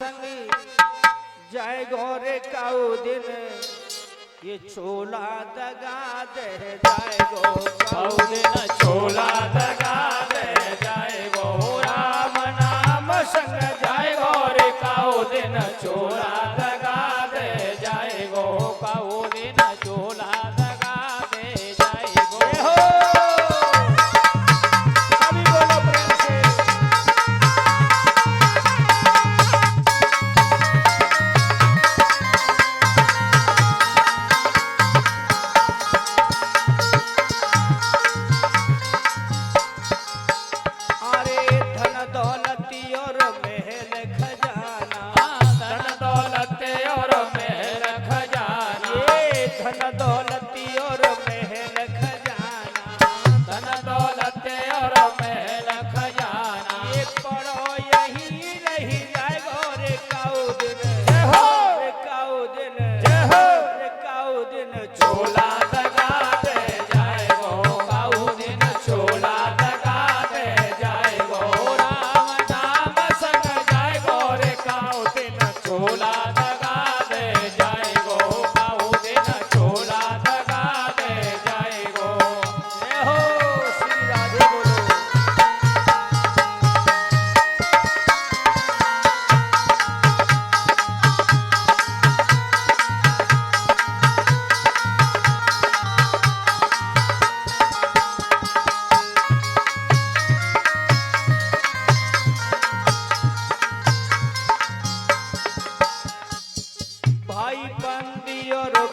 संगी जय गौरे काऊ दिन ये छोला दगा दे जाए गो काऊ दिन छोला दगा दे जाए गो राम नाम संग जाए गौरे काऊ दिन छोला दगा दे जाए गो काऊ दिन छोला दगा दे जाए गो हो सभी बोलो प्रेम से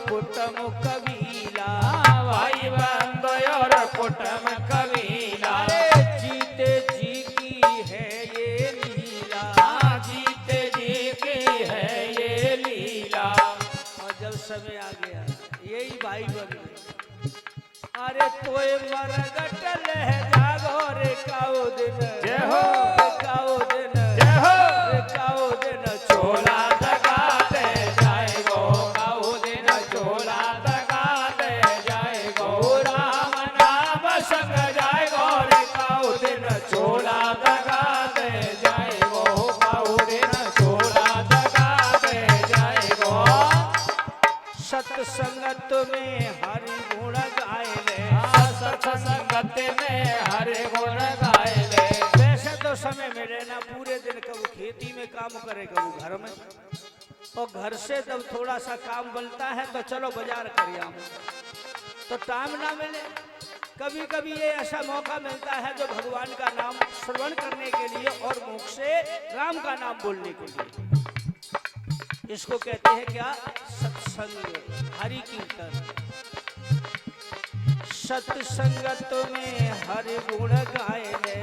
कुटुम कबीला भाई बंद और कुटुम कबीला जीते जी की है ये लीला जीते जी की है ये लीला और जब समय आ गया यही भाई बन गए अरे तोय मरगट ले जागो रे काऊ दिन जय हो काऊ दिन जय हो काऊ दिन छोला दगा दे जाए गो काऊ दिन छोला दगा दे जाए गो राम नाम संग जाए गो रे काऊ दिन छोला दगा दे जाए गो काऊ दिन छोला दगा दे जाए गो सत्संगत में हरि गुण गाए ले सत्संगत में हरि गुण गाए ले वैसे तो समय मिले ना पूरे दिन कभी खेती में काम करे कभी घर में और घर से जब थोड़ा सा काम बनता है तो चलो बाजार कर आऊं तो टाइम ना मिले कभी कभी ये ऐसा मौका मिलता है जो भगवान का नाम श्रवण करने के लिए और मुख से राम का नाम बोलने के लिए इसको कहते हैं क्या सत्संग हरि कीर्तन सत्संगत में हरि गुण गाए ले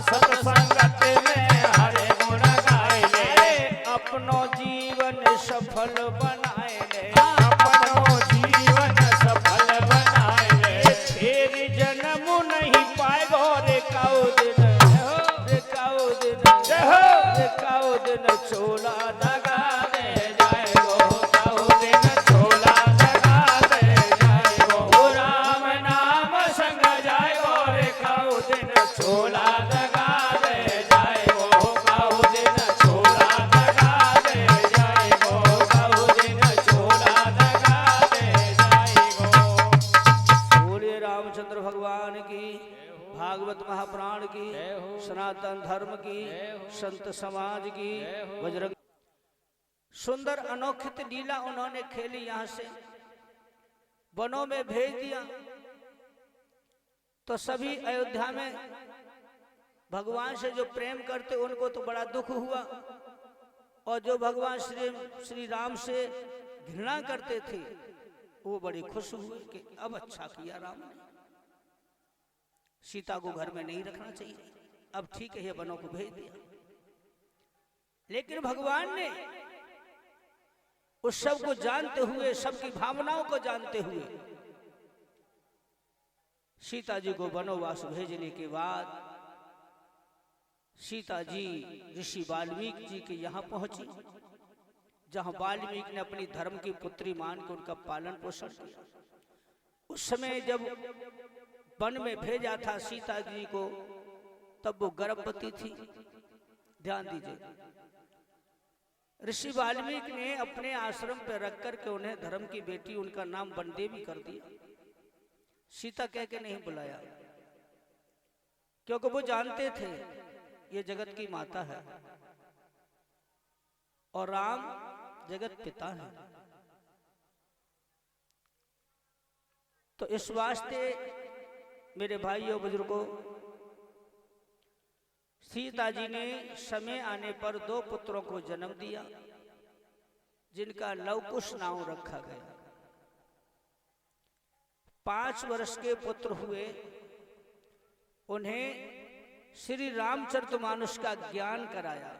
सत्संगत में हरि गुण गाए ले अपनो जीवन सफल बनाए ले अपनो जीवन सफल बनाए ले फिर जन्म नहीं पाएगो रे काऊ दिन रे काऊ दिन रे काऊ दिन छोला दगा दे जाएगो काऊ दिन छोला दगा दे जाएगो राम नाम संग जाएगो रे काऊ दिन छोला दगा दे जाएगो काऊ दिन छोला दगा दे जाएगो काऊ दिन छोला दगा दे जाएगो बोलिए रामचंद्र भगवान की भागवत महापुराण की सनातन धर्म की संत समाज की बजरंग सुंदर अनोखित लीला उन्होंने खेली यहाँ से वनों में भेज दिया तो सभी अयोध्या में भगवान से जो प्रेम करते उनको तो बड़ा दुख हुआ और जो भगवान श्री राम से घृणा करते थे वो बड़े खुश हुए कि अब अच्छा किया राम ने सीता को घर में नहीं रखना चाहिए अब ठीक है ये वनों को भेज दिया लेकिन भगवान ने उस सब को जानते हुए सबकी भावनाओं को जानते हुए सीता जी को वनवास भेजने के बाद सीता जी ऋषि वाल्मीकि जी के यहाँ पहुंची जहां वाल्मीकि ने अपनी धर्म की पुत्री मान के उनका पालन पोषण किया। उस समय जब वन में भेजा था सीता जी को तब वो गर्भवती थी। ध्यान दीजिए, ऋषि वाल्मीकि ने अपने आश्रम पर रख करके उन्हें धर्म की बेटी उनका नाम वनदेवी कर दिया, सीता कह के नहीं बुलाया, क्योंकि वो जानते थे ये जगत की माता है और राम जगत पिता है। तो इस वास्ते मेरे भाइयों बुजुर्गों, सीता जी ने समय आने पर 2 पुत्रों को जन्म दिया जिनका लवकुश नाम रखा गया। 5 वर्ष के पुत्र हुए। उन्हें श्री रामचरितमानस का ज्ञान कराया,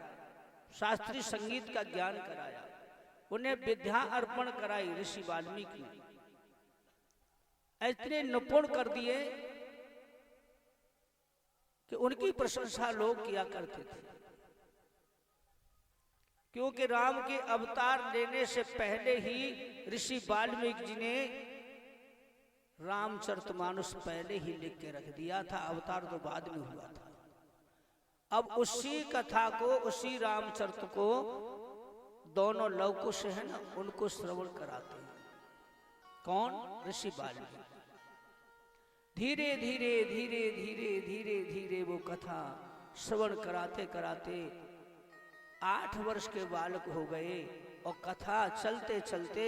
शास्त्रीय संगीत का ज्ञान कराया, उन्हें विद्या अर्पण कराई ऋषि वाल्मीकि ने। इतने निपुण कर दिए कि उनकी प्रशंसा लोग किया करते थे, क्योंकि राम के अवतार लेने से पहले ही ऋषि वाल्मीकि जी ने रामचरितमानस पहले ही लिख के रख दिया था, अवतार तो बाद में हुआ था। अब उसी कथा को, उसी रामचरित को दोनों लवकुश है ना, उनको श्रवण कराते हैं। कौन? ऋषि वाल्मीकि। धीरे धीरे धीरे धीरे धीरे धीरे वो कथा श्रवण कराते कराते 8 वर्ष के बालक हो गए और कथा चलते चलते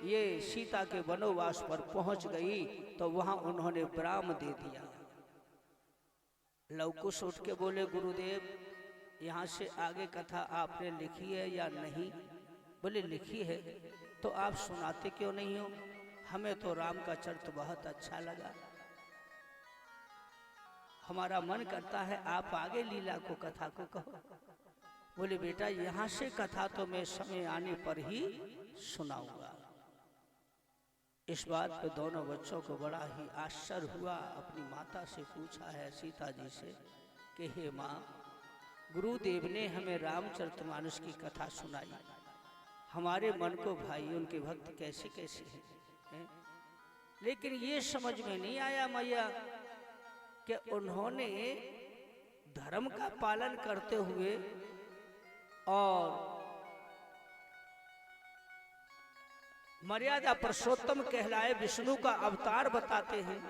ये सीता के वनवास पर पहुंच गई। तो वहां उन्होंने विराम दे दिया। लवकुश उठ के बोले, गुरुदेव यहाँ से आगे कथा आपने लिखी है या नहीं? बोले लिखी है। तो आप सुनाते क्यों नहीं हो? हमें तो राम का चरित्र बहुत अच्छा लगा, हमारा मन करता है आप आगे लीला को, कथा को कहो। बोले बेटा यहाँ से कथा तो मैं समय आने पर ही सुनाऊंगा। इस बात पे दोनों बच्चों को बड़ा ही आश्चर्य हुआ। अपनी माता से पूछा है, सीता जी से, कि हे माँ, गुरुदेव ने हमें रामचरितमानस की कथा सुनाई, हमारे मन को भाई उनके भक्त कैसे कैसे हैं, लेकिन ये समझ में नहीं आया मैया कि उन्होंने धर्म का पालन करते हुए और मर्यादा पुरुषोत्तम कहलाए विष्णु का अवतार बताते हैं,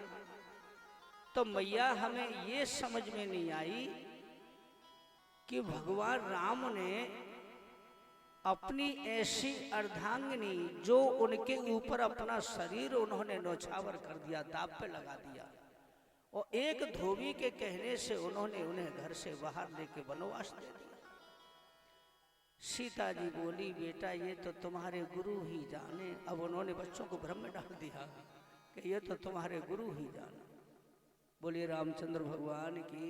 तो मैया हमें ये समझ में नहीं आई कि भगवान राम ने अपनी ऐसी अर्धांगिनी, जो उनके ऊपर अपना शरीर उन्होंने न्यौछावर कर दिया, दांव पे लगा दिया, और एक धोबी के कहने से उन्होंने उन्हें घर से बाहर लेके वनवास दे दिया। सीता जी बोली, बेटा ये तो तुम्हारे गुरु ही जाने। अब उन्होंने बच्चों को भ्रम में डाल दिया कि ये तो तुम्हारे गुरु ही जाने। बोलिए रामचंद्र भगवान की।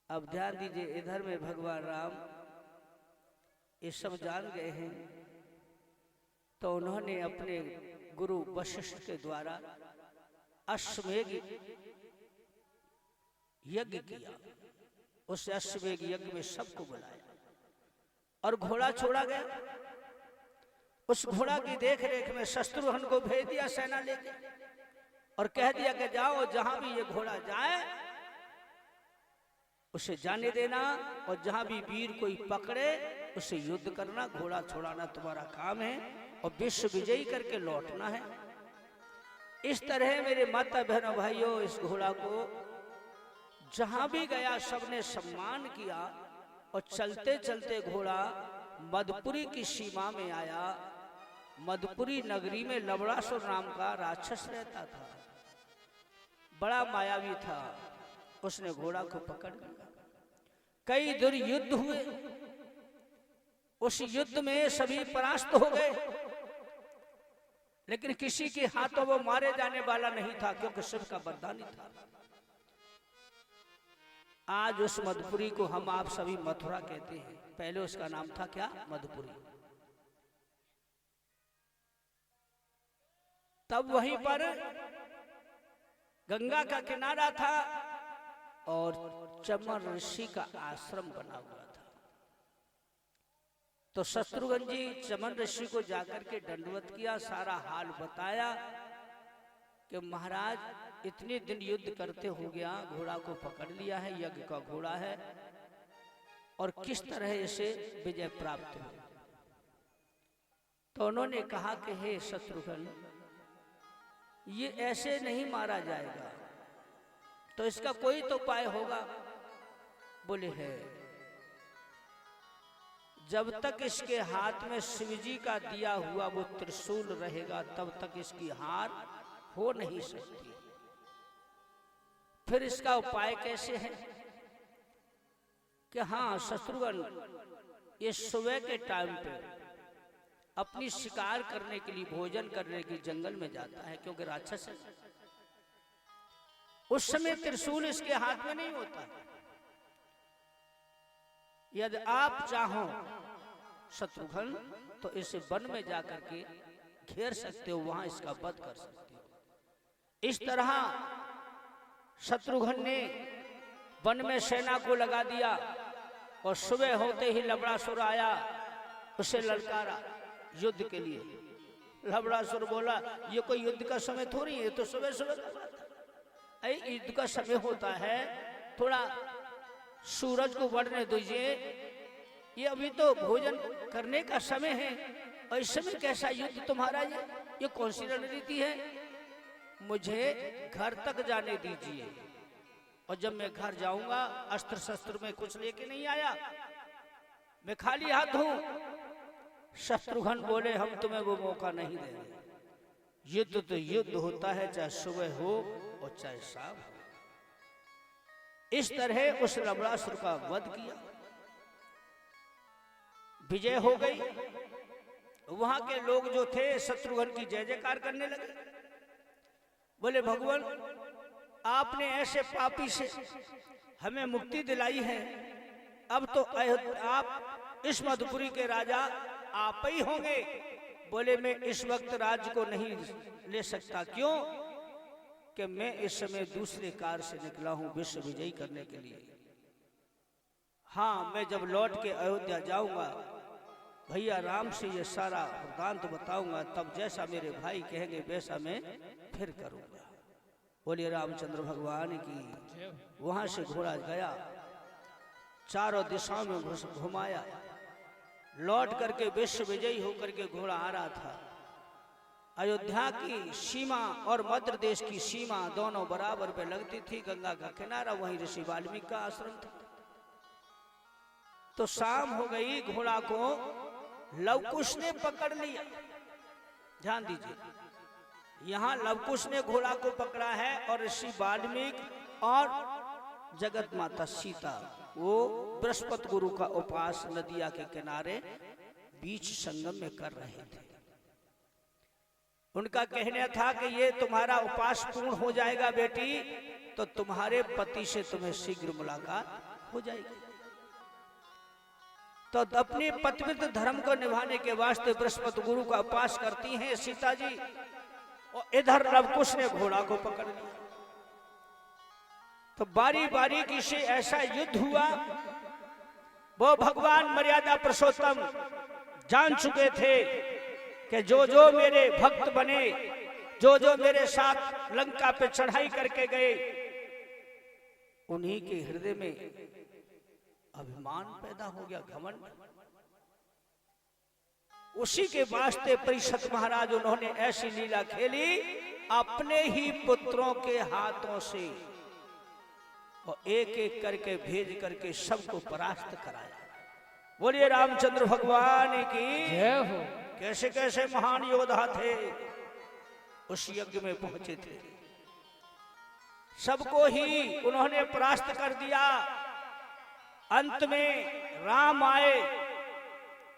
अब ध्यान दीजिए, इधर में भगवान राम ये सब जान गए हैं, तो उन्होंने अपने गुरु वशिष्ठ के द्वारा अश्वमेध यज्ञ किया। उस अश्वमेध यज्ञ में सबको बुलाया और घोड़ा छोड़ा गया। उस घोड़ा की देख रेख में शत्रुघ्न को भेज दिया सेना लेके, और कह दिया कि जाओ, जहां भी ये घोड़ा जाए उसे जाने देना, और जहां भी वीर कोई पकड़े उसे युद्ध करना, घोड़ा छोड़ाना तुम्हारा काम है, और विश्व विजयी करके लौटना है। इस तरह मेरे माता बहनों भाइयों, इस घोड़ा को जहां भी गया सबने सम्मान किया, और चलते चलते घोड़ा मधुपुरी की सीमा में आया। मधुपुरी नगरी में लवणासुर नाम का राक्षस रहता था, बड़ा मायावी था। उसने घोड़ा को पकड़ लिया। कई दूर युद्ध हुए, उस युद्ध में सभी परास्त हो गए, लेकिन किसी के हाथों वो मारे जाने वाला नहीं था, क्योंकि शिव का वरदानी था। आज उस मधुपुरी को हम आप सभी मथुरा कहते हैं, पहले उसका नाम था क्या? मधुपुरी। तब वहीं पर गंगा का किनारा था और चमन ऋषि का आश्रम बना हुआ था। तो शत्रुघ्न जी चमन ऋषि को जाकर के दंडवत किया, सारा हाल बताया कि महाराज इतने दिन युद्ध करते हो गया, घोड़ा को पकड़ लिया है, यज्ञ का घोड़ा है, और किस तरह इसे विजय प्राप्त हुई। तो उन्होंने कहा कि हे शत्रुघ्न, ये ऐसे नहीं मारा जाएगा, तो इसका कोई तो उपाय होगा। बोले है, जब तक इसके हाथ में शिवजी का दिया हुआ वो त्रिशूल रहेगा तब तक इसकी हार हो नहीं सकती। फिर इसका उपाय कैसे है कि हाँ, शत्रुघ्न ये सुबह के टाइम पे अपनी शिकार करने के लिए, भोजन करने के जंगल में जाता है, क्योंकि राक्षस है। उस समय त्रिशूल इसके हाथ में नहीं होता। यदि आप चाहो शत्रुघ्न तो इसे वन में जाकर के घेर सकते हो, वहां इसका वध कर सकते हो। इस तरह शत्रुघ्न ने वन में सेना को लगा दिया और सुबह होते ही लवणासुर आया, उसे ललकारा युद्ध के लिए। लवणासुर बोला, ये कोई युद्ध का समय थोड़ी है, तो सुबह सुबह का बात है। युद्ध का समय होता है, थोड़ा सूरज को बढ़ने दीजिए, ये अभी तो भोजन करने का समय है, और इस समय कैसा युद्ध तुम्हारा? ये कौन सी रणनीति है? मुझे घर तक जाने दीजिए, और जब मैं घर जाऊंगा अस्त्र शस्त्र में कुछ लेके नहीं आया, मैं खाली हाथ हूं। शत्रुघ्न बोले, हम तुम्हें वो मौका नहीं देंगे। युद्ध तो युद्ध होता है, चाहे सुबह हो और चाहे शाम हो। इस तरह उस लवणासुर का वध किया, विजय हो गई। वहां के लोग जो थे शत्रुघ्न की जय जयकार करने लगे। बोले, भगवान आपने ऐसे पापी से हमें मुक्ति दिलाई है, अब तो आप इस मधुपुरी के राजा आप ही होंगे। बोले, मैं इस वक्त राज्य को नहीं ले सकता। क्यों? कि मैं इस समय दूसरे कार्य से निकला हूं विश्व विजयी करने के लिए। हाँ, मैं जब लौट के अयोध्या जाऊंगा, भैया राम से ये सारा वृत्तांत बताऊंगा, तब जैसा मेरे भाई कहेंगे वैसा मैं फिर करूंगा। बोलिए रामचंद्र भगवान की। वहां से घोड़ा गया, चारों दिशाओं में घुमाया, लौट करके विश्व विजयी होकर के घोड़ा आ रहा था। अयोध्या की सीमा और मध्य देश की सीमा दोनों बराबर पे लगती थी, गंगा का किनारा, वहीं ऋषि वाल्मीकि का आश्रम था। तो शाम हो गई, घोड़ा को लवकुश ने पकड़ लिया। ध्यान दीजिए, यहाँ लवकुश ने घोड़ा को पकड़ा है, और ऋषि वाल्मीकि और जगत माता सीता वो बृहस्पति गुरु का उपास नदिया के किनारे बीच संगम में कर रहे थे। उनका कहना था कि ये तुम्हारा उपास पूर्ण हो जाएगा बेटी, तो तुम्हारे पति से तुम्हें शीघ्र मुलाकात हो जाएगी। तो अपने पतिव्रत धर्म को निभाने के वास्ते बृहस्पति गुरु का उपास करती हैं सीता जी, और इधर लवकुश ने घोड़ा को पकड़ लिया। तो बारी बारी की से ऐसा युद्ध हुआ। वो भगवान मर्यादा पुरुषोत्तम जान चुके थे कि जो जो मेरे भक्त बने, जो जो मेरे साथ लंका पे चढ़ाई करके गए, उन्हीं के हृदय में अभिमान पैदा हो गया, घमंड। उसी के वास्ते परीक्षित महाराज उन्होंने ऐसी लीला खेली, अपने ही पुत्रों के हाथों से और एक एक करके भेज करके सबको परास्त कराया। बोलिए रामचंद्र भगवान की जय हो। कैसे कैसे महान योद्धा थे, उस यज्ञ में पहुंचे थे। सबको ही उन्होंने परास्त कर दिया। अंत में राम आए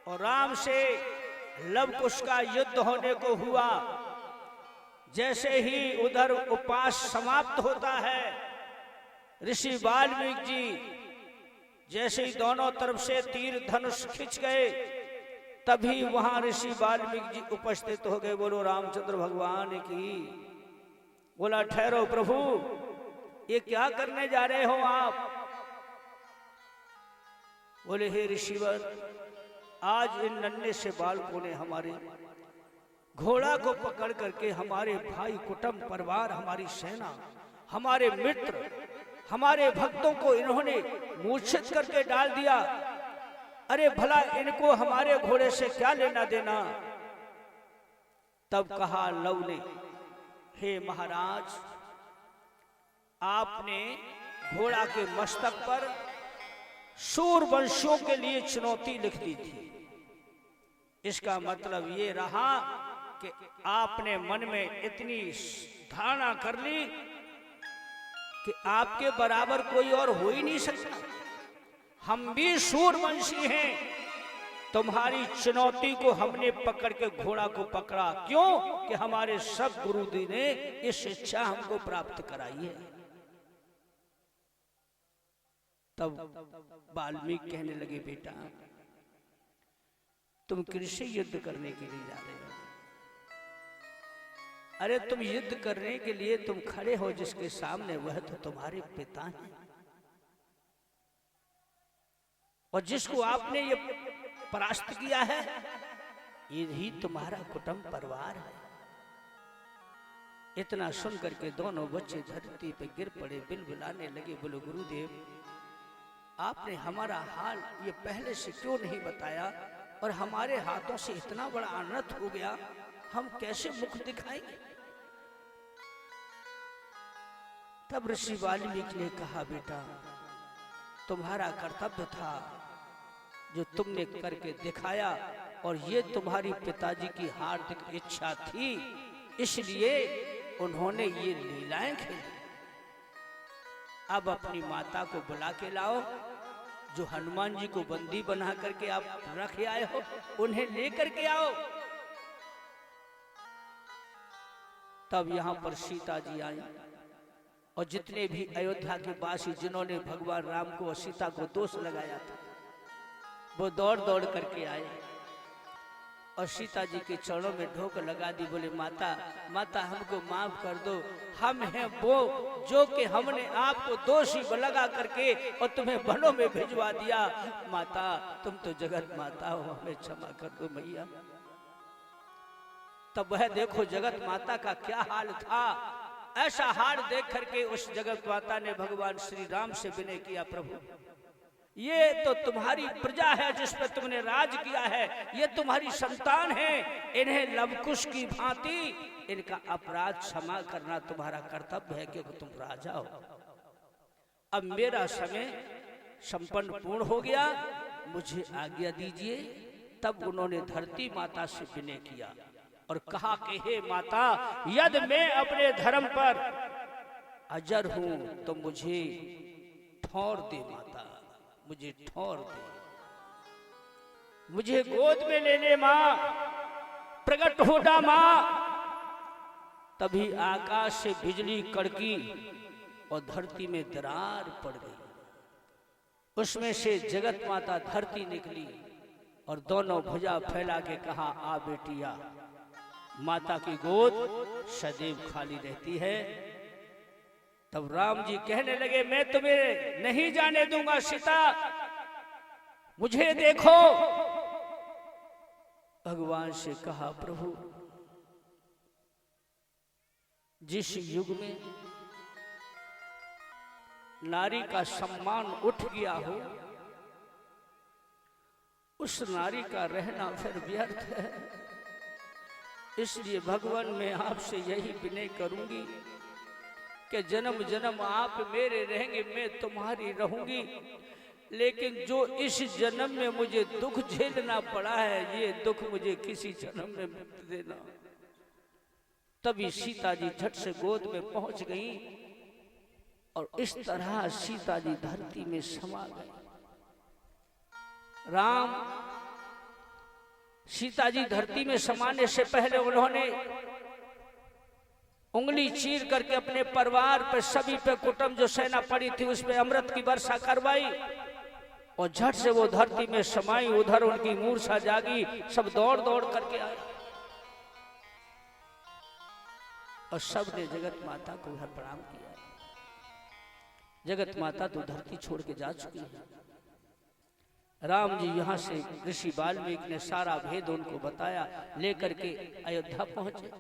और राम से लवकुश का युद्ध होने को हुआ। जैसे ही उधर उपास समाप्त होता है, ऋषि वाल्मीकि जी जैसे ही दोनों तरफ से तीर धनुष खिंच गए, तभी वहां ऋषि वाल्मीकि जी उपस्थित हो गए। बोलो रामचंद्र भगवान की। बोला, ठहरो प्रभु, ये क्या करने जा रहे हो आप? बोले, हे ऋषिवर, आज इन नन्हे से बालकों ने हमारे घोड़ा को पकड़ करके हमारे भाई, कुटुंब, परिवार, हमारी सेना, हमारे मित्र, हमारे भक्तों को इन्होंने मूर्छित करके डाल दिया। अरे भला इनको हमारे घोड़े से क्या लेना देना। तब कहा लव ने, हे महाराज, आपने घोड़ा के मस्तक पर सूरवंशियों के लिए चुनौती लिख दी थी। इसका मतलब ये रहा कि आपने मन में इतनी धारणा कर ली कि आपके बराबर कोई और हो ही नहीं सकता। हम भी सूरवंशी हैं। तुम्हारी चुनौती को हमने पकड़ के घोड़ा को पकड़ा। क्यों? कि हमारे सब गुरुजी ने इस इच्छा हमको प्राप्त कराई है। तब वाल्मीकि कहने लगे, बेटा तुम किससे युद्ध करने के लिए जा रहे हो? अरे तुम युद्ध करने के लिए तुम खड़े हो जिसके सामने, वह तो तुम्हारे पिता हैं, और जिसको आपने ये परास्त किया है ये ही तुम्हारा कुटुंब परिवार है। इतना सुन करके दोनों बच्चे धरती पे गिर पड़े, बिलबिलाने लगे। बोले गुरुदेव, आपने हमारा हाल ये पहले से क्यों नहीं बताया, और हमारे हाथों से इतना बड़ा अनर्थ हो गया, हम कैसे मुख दिखाएंगे? तब ऋषि वाल्मीकि ने कहा, बेटा तुम्हारा कर्तव्य था जो तुमने करके दिखाया, और ये तुम्हारी पिताजी की हार्दिक इच्छा थी, इसलिए उन्होंने ये लीलाएं खेली। अब अपनी माता को बुला के लाओ, जो हनुमान जी को बंदी बना करके आप रख आए हो, उन्हें लेकर के आओ। तब यहां पर सीता जी आई, और जितने भी अयोध्या के वासी जिन्होंने भगवान राम को और सीता को दोष लगाया था, वो दौड़ दौड़ करके आए और सीता जी के चरणों में ढोक लगा दी। बोले, माता माता हमको माफ कर दो, हम हैं वो जो कि हमने आपको दोषी लगा करके और तुम्हें वनों में भिजवा दिया। माता तुम तो जगत माता हो, हमें क्षमा कर दो मैया। तब वह देखो जगत माता का क्या हाल था। ऐसा हाल देख करके उस जगत माता ने भगवान श्री राम से विनय किया, प्रभु ये तो तुम्हारी प्रजा है जिस पर तुमने राज किया है, ये तुम्हारी संतान है, इन्हें लवकुश की भांति इनका अपराध क्षमा करना तुम्हारा कर्तव्य है, क्योंकि तुम राजा हो। अब मेरा समय संपन्न पूर्ण हो गया, मुझे आज्ञा दीजिए। तब उन्होंने धरती माता से विनय किया और कहा कि हे माता, यदि मैं अपने धर्म पर अजर हूं तो मुझे ठौर दे माता, मुझे ठौर दे, मुझे गोद में ले ले मां, प्रकट हो जा मां। तभी आकाश से बिजली कड़की और धरती में दरार पड़ गई। उसमें से जगत माता धरती निकली और दोनों भुजा फैला के कहा, आ बेटिया, माता की गोद सदैव खाली रहती है। तब राम जी कहने लगे, मैं तुम्हें नहीं जाने दूंगा सीता, मुझे देखो। भगवान से कहा, प्रभु जिस युग में नारी का सम्मान उठ गया हो, उस नारी का रहना फिर व्यर्थ है। इसलिए भगवान मैं आपसे यही विनय करूंगी कि जन्म जन्म आप मेरे रहेंगे, मैं तुम्हारी रहूंगी, लेकिन जो इस जन्म में मुझे दुख झेलना पड़ा है, ये दुख मुझे किसी जन्म में मत देना। तभी सीता जी झट से गोद में पहुंच गई और इस तरह सीता जी धरती में समा गए। राम सीता जी धरती में समाने से पहले उन्होंने उंगली चीर करके अपने परिवार पे, सभी पे, कुटुंब जो सेना पड़ी थी उस पे अमृत की वर्षा करवाई और झट से वो धरती में समाई। उधर उनकी मूर्छा जागी, सब दौड़ दौड़ करके आए और सब ने जगत माता को प्रणाम किया। जगत माता तो धरती छोड़ के जा चुकी है। राम जी यहाँ से ऋषि वाल्मीकि ने सारा भेद उनको बताया, लेकर के अयोध्या पहुंचे।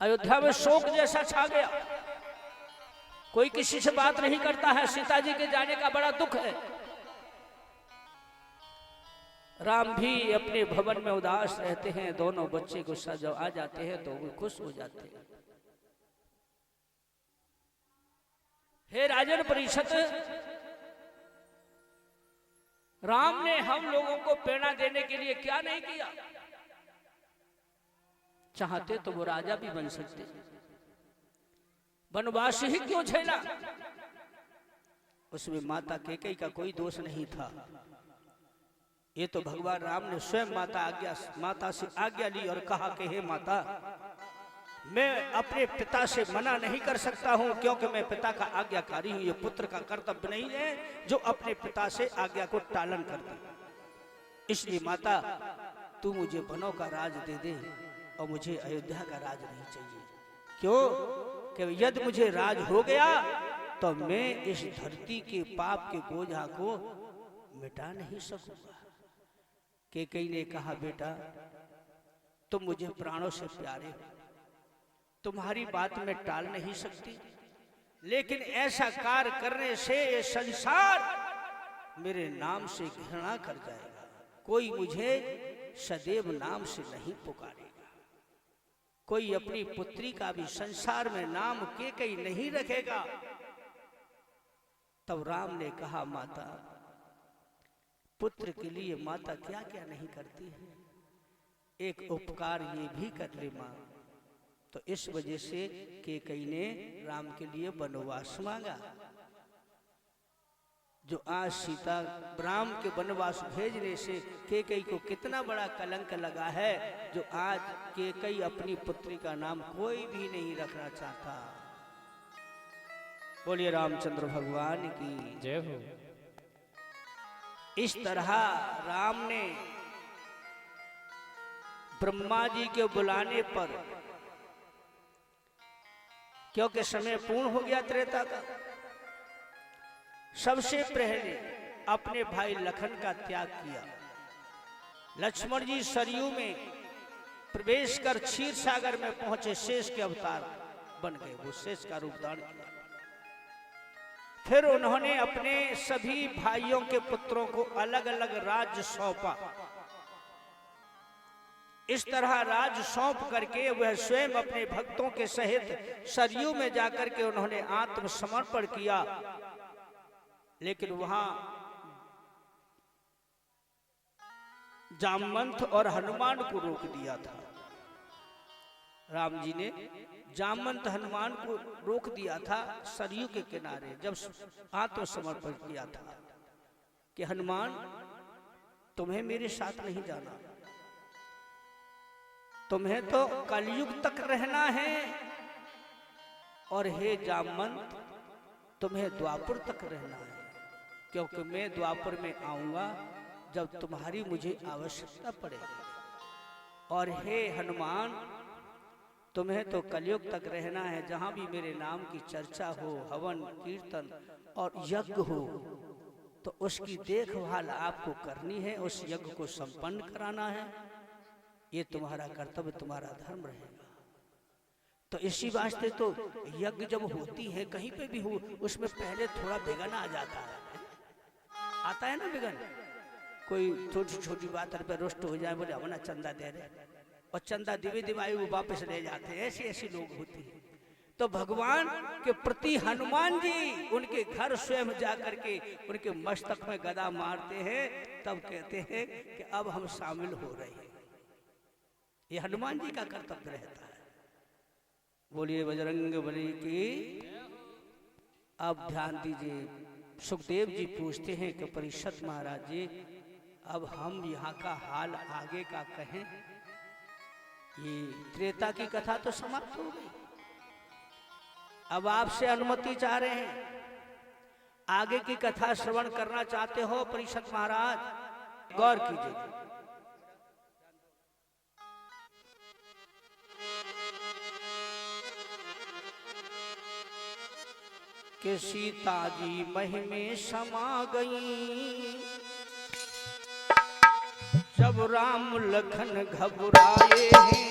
अयोध्या में शोक जैसा छा गया, कोई किसी से बात नहीं करता है। सीता जी के जाने का बड़ा दुख है। राम भी अपने भवन में उदास रहते हैं। दोनों बच्चे गुस्सा जब आ जाते हैं तो वो खुश हो जाते हैं। हे राजन परीक्षित, राम ने हम लोगों को प्रेरणा देने के लिए क्या नहीं किया? चाहते तो वो राजा भी बन सकते, वनवास ही क्यों झेला? उसमें माता कैकेयी का कोई दोष नहीं था। ये तो भगवान राम ने स्वयं माता से आज्ञा ली और कहा कि हे माता, मैं अपने पिता से मना नहीं कर सकता हूं, क्योंकि मैं पिता का आज्ञाकारी हूं। ये पुत्र का कर्तव्य नहीं है जो अपने पिता से आज्ञा को टालन कर दे। इसलिए माता, तू मुझे वनों का राज दे दे और मुझे अयोध्या का राज नहीं चाहिए। क्यों? कि यदि मुझे राज हो गया तो मैं इस धरती के पाप के बोझा को मिटा नहीं सकूंगा। कैकेयी ने कहा, बेटा तुम मुझे प्राणों से प्यारे हो, तुम्हारी बात मैं टाल नहीं सकती, लेकिन ऐसा कार्य करने से ये संसार मेरे नाम से घृणा कर जाएगा। कोई मुझे सदैव नाम से नहीं पुकारेगा। कोई अपनी पुत्री का भी संसार में नाम कैकेयी नहीं रखेगा। तब राम ने कहा, माता, पुत्र के लिए माता क्या क्या नहीं करती है, एक उपकार ये भी कर ले मां। तो इस वजह से कैकेयी ने राम के लिए वनवास मांगा। जो आज सीता राम के वनवास भेजने से कैकेयी को कितना बड़ा कलंक लगा है, जो आज कैकेयी अपनी पुत्री का नाम कोई भी नहीं रखना चाहता। बोलिए रामचंद्र भगवान की जय हो। इस तरह राम ने ब्रह्मा जी के बुलाने पर, क्योंकि समय पूर्ण हो गया त्रेता का, सबसे पहले अपने भाई लखन का त्याग किया। लक्ष्मण जी सरयू में प्रवेश कर क्षीर सागर में पहुंचे, शेष के अवतार बन गए, वो शेष का रूप धारण किया। फिर उन्होंने अपने सभी भाइयों के पुत्रों को अलग अलग राज्य सौंपा। इस तरह राज सौंप करके वह स्वयं अपने भक्तों के सहित सरयू में जाकर के उन्होंने आत्मसमर्पण किया। लेकिन वहां जामवंत और हनुमान को रोक दिया था। राम जी ने जामवंत हनुमान को रोक दिया था सरयू के किनारे, जब आत्मसमर्पण किया था कि हनुमान, तुम्हें मेरे साथ नहीं जाना, तुम्हें तो कलयुग तक रहना है, और हे जामवंत, तुम्हें द्वापर तक रहना है, क्योंकि मैं द्वापर में आऊंगा जब तुम्हारी मुझे आवश्यकता पड़ेगी। और हे हनुमान, तुम्हें तो कलयुग तक रहना है, जहां भी मेरे नाम की चर्चा हो, हवन कीर्तन और यज्ञ हो, तो उसकी देखभाल आपको करनी है, उस यज्ञ को संपन्न कराना है। ये तुम्हारा कर्तव्य, तुम्हारा धर्म रहेगा। तो इसी वास्ते तो यज्ञ जब होती है, कहीं पे भी हो, उसमें पहले थोड़ा विघन आ जाता है, आता है ना विघन। कोई छोटी छोटी बात पर रुष्ट हो जाए, बोले अपना चंदा दे रहे, और चंदा दिवे दिवाई वो वापस ले जाते हैं। ऐसे ऐसे लोग होते हैं। तो भगवान के प्रति हनुमान जी उनके घर स्वयं जाकर के उनके मस्तक में गदा मारते हैं, तब कहते हैं कि अब हम शामिल हो रहे हैं। ये हनुमान जी का कर्तव्य रहता है। बोलिए बजरंग बली की। अब ध्यान दीजिए, सुखदेव जी पूछते हैं कि परीक्षित महाराज जी, अब हम यहाँ का हाल आगे का कहें। ये त्रेता की कथा तो समाप्त हो गई, अब आपसे अनुमति चाह रहे हैं, आगे की कथा श्रवण करना चाहते हो परीक्षित महाराज? गौर कीजिए। कि सीता जी मह में समा गई, जब राम लखन घबराए हैं।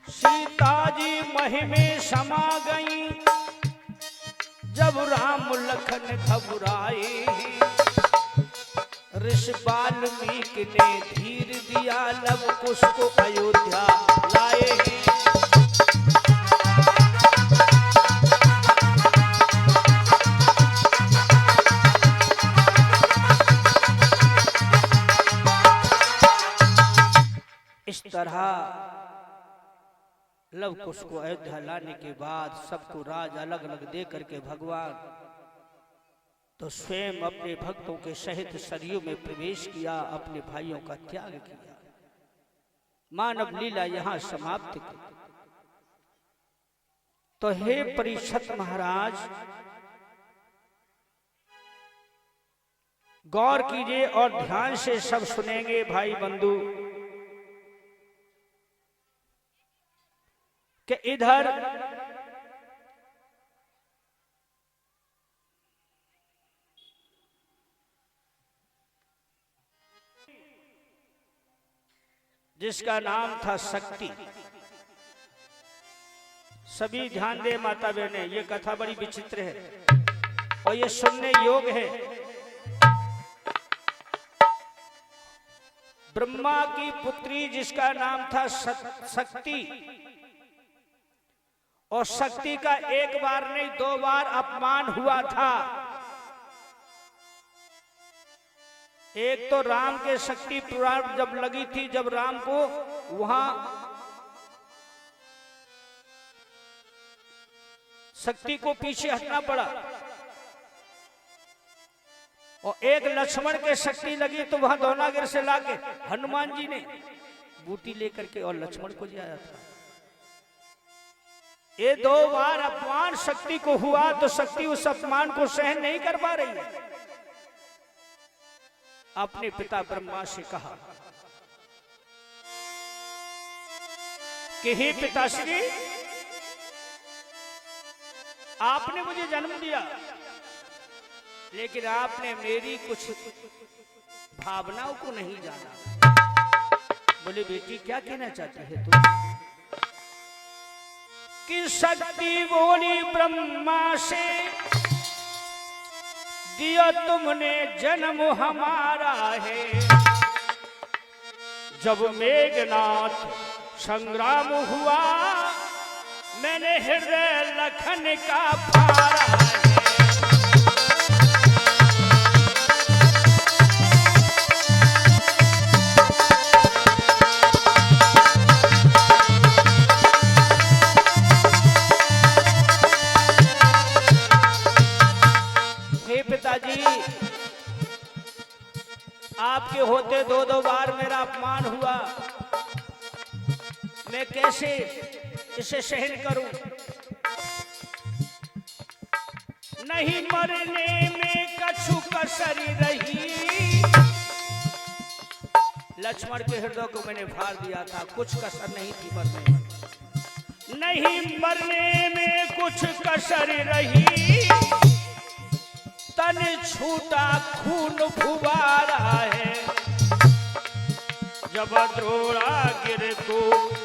सीता जी वही में समा गई, जब राम लखन घबराए। ऋषि वाल्मीकि ने धीर दिया, लव कुश को अयोध्या लाए हैं। इस तरह लव कुश को अयोध्या लाने के बाद सबको राज अलग अलग दे करके भगवान तो स्वयं अपने भक्तों के सहित सरयू में प्रवेश किया, अपने भाइयों का त्याग किया। मानव लीला यहां समाप्त की। तो हे परीक्षित महाराज, गौर कीजिए और ध्यान से सब सुनेंगे भाई बंधु कि इधर जिसका नाम था शक्ति, सभी ध्यान दे माता बहने, ये कथा बड़ी विचित्र है और ये सुनने योग है। ब्रह्मा की पुत्री जिसका नाम था शक्ति, और शक्ति का एक बार नहीं 2 बार अपमान हुआ था। एक तो राम के शक्ति पुराण जब लगी थी, जब राम को वहां शक्ति को पीछे हटना पड़ा, और एक लक्ष्मण के शक्ति लगी तो वहां दौनागिर से लाके हनुमान जी ने बूटी लेकर के और लक्ष्मण को जिया था। ये 2 बार अपमान शक्ति को हुआ तो शक्ति उस अपमान को सहन नहीं कर पा रही है। अपने पिता ब्रह्मा से कहा कि हे पिताश्री, आपने मुझे जन्म दिया, लेकिन आपने मेरी कुछ भावनाओं को नहीं जाना। बोले बेटी क्या कहना चाहती है तू? कि शक्ति बोली ब्रह्मा से, दिया तुमने जन्म हमारा है। जब मेघनाथ संग्राम हुआ, मैंने हृदय लखन का फाड़ा है। पिताजी, आपके होते 2 बार मेरा अपमान हुआ, मैं कैसे इसे सहन करूं? नहीं मरने में कछु कसर रही। लक्ष्मण के हृदय को मैंने फाड़ दिया था, कुछ कसर नहीं थी मरने में। नहीं मरने में कुछ कसर रही, तन छूटा खून फुवारा है। जब द्रोणागिर को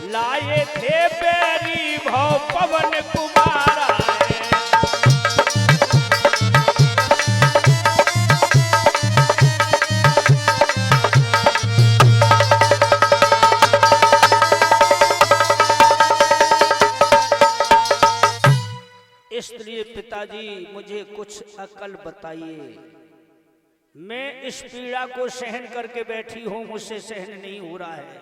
लाए थे पैरी भव पवन कुमारा है। इसलिए पिताजी मुझे कुछ अकल बताइए, मैं इस पीड़ा को सहन करके बैठी हूं, मुझसे सहन नहीं हो रहा है।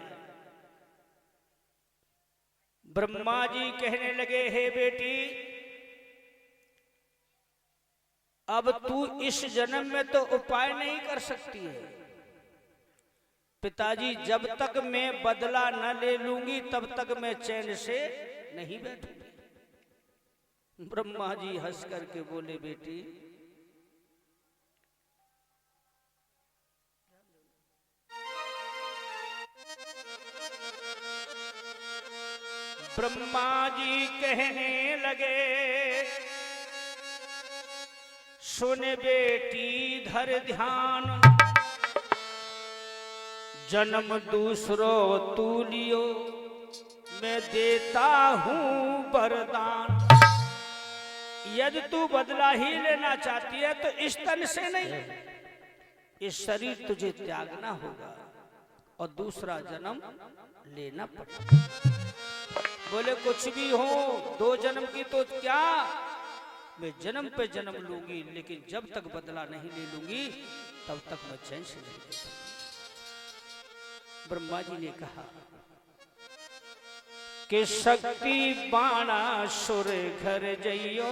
ब्रह्मा जी कहने लगे, हे बेटी, अब तू इस जन्म में तो उपाय नहीं कर सकती है। पिताजी, जब तक मैं बदला न ले लूंगी तब तक मैं चैन से नहीं बैठूंगी। ब्रह्मा जी हंस करके बोले, बेटी ब्रह्मा जी कहने लगे, सुन बेटी धर ध्यान, जन्म दूसरो तू लियो, मैं देता हूं वरदान, यदि तू बदला ही लेना चाहती है तो इस तन से नहीं, इस शरीर तुझे त्यागना होगा और दूसरा जन्म लेना पड़ेगा। बोले कुछ भी हो, 2 जन्म की तो क्या, मैं जन्म पे जन्म लूंगी, लेकिन जब तक बदला नहीं ले लूंगी तब तक मैं चैन से नहीं लेता। ब्रह्मा जी ने कहा कि शक्ति बाणासुर घर जइयो,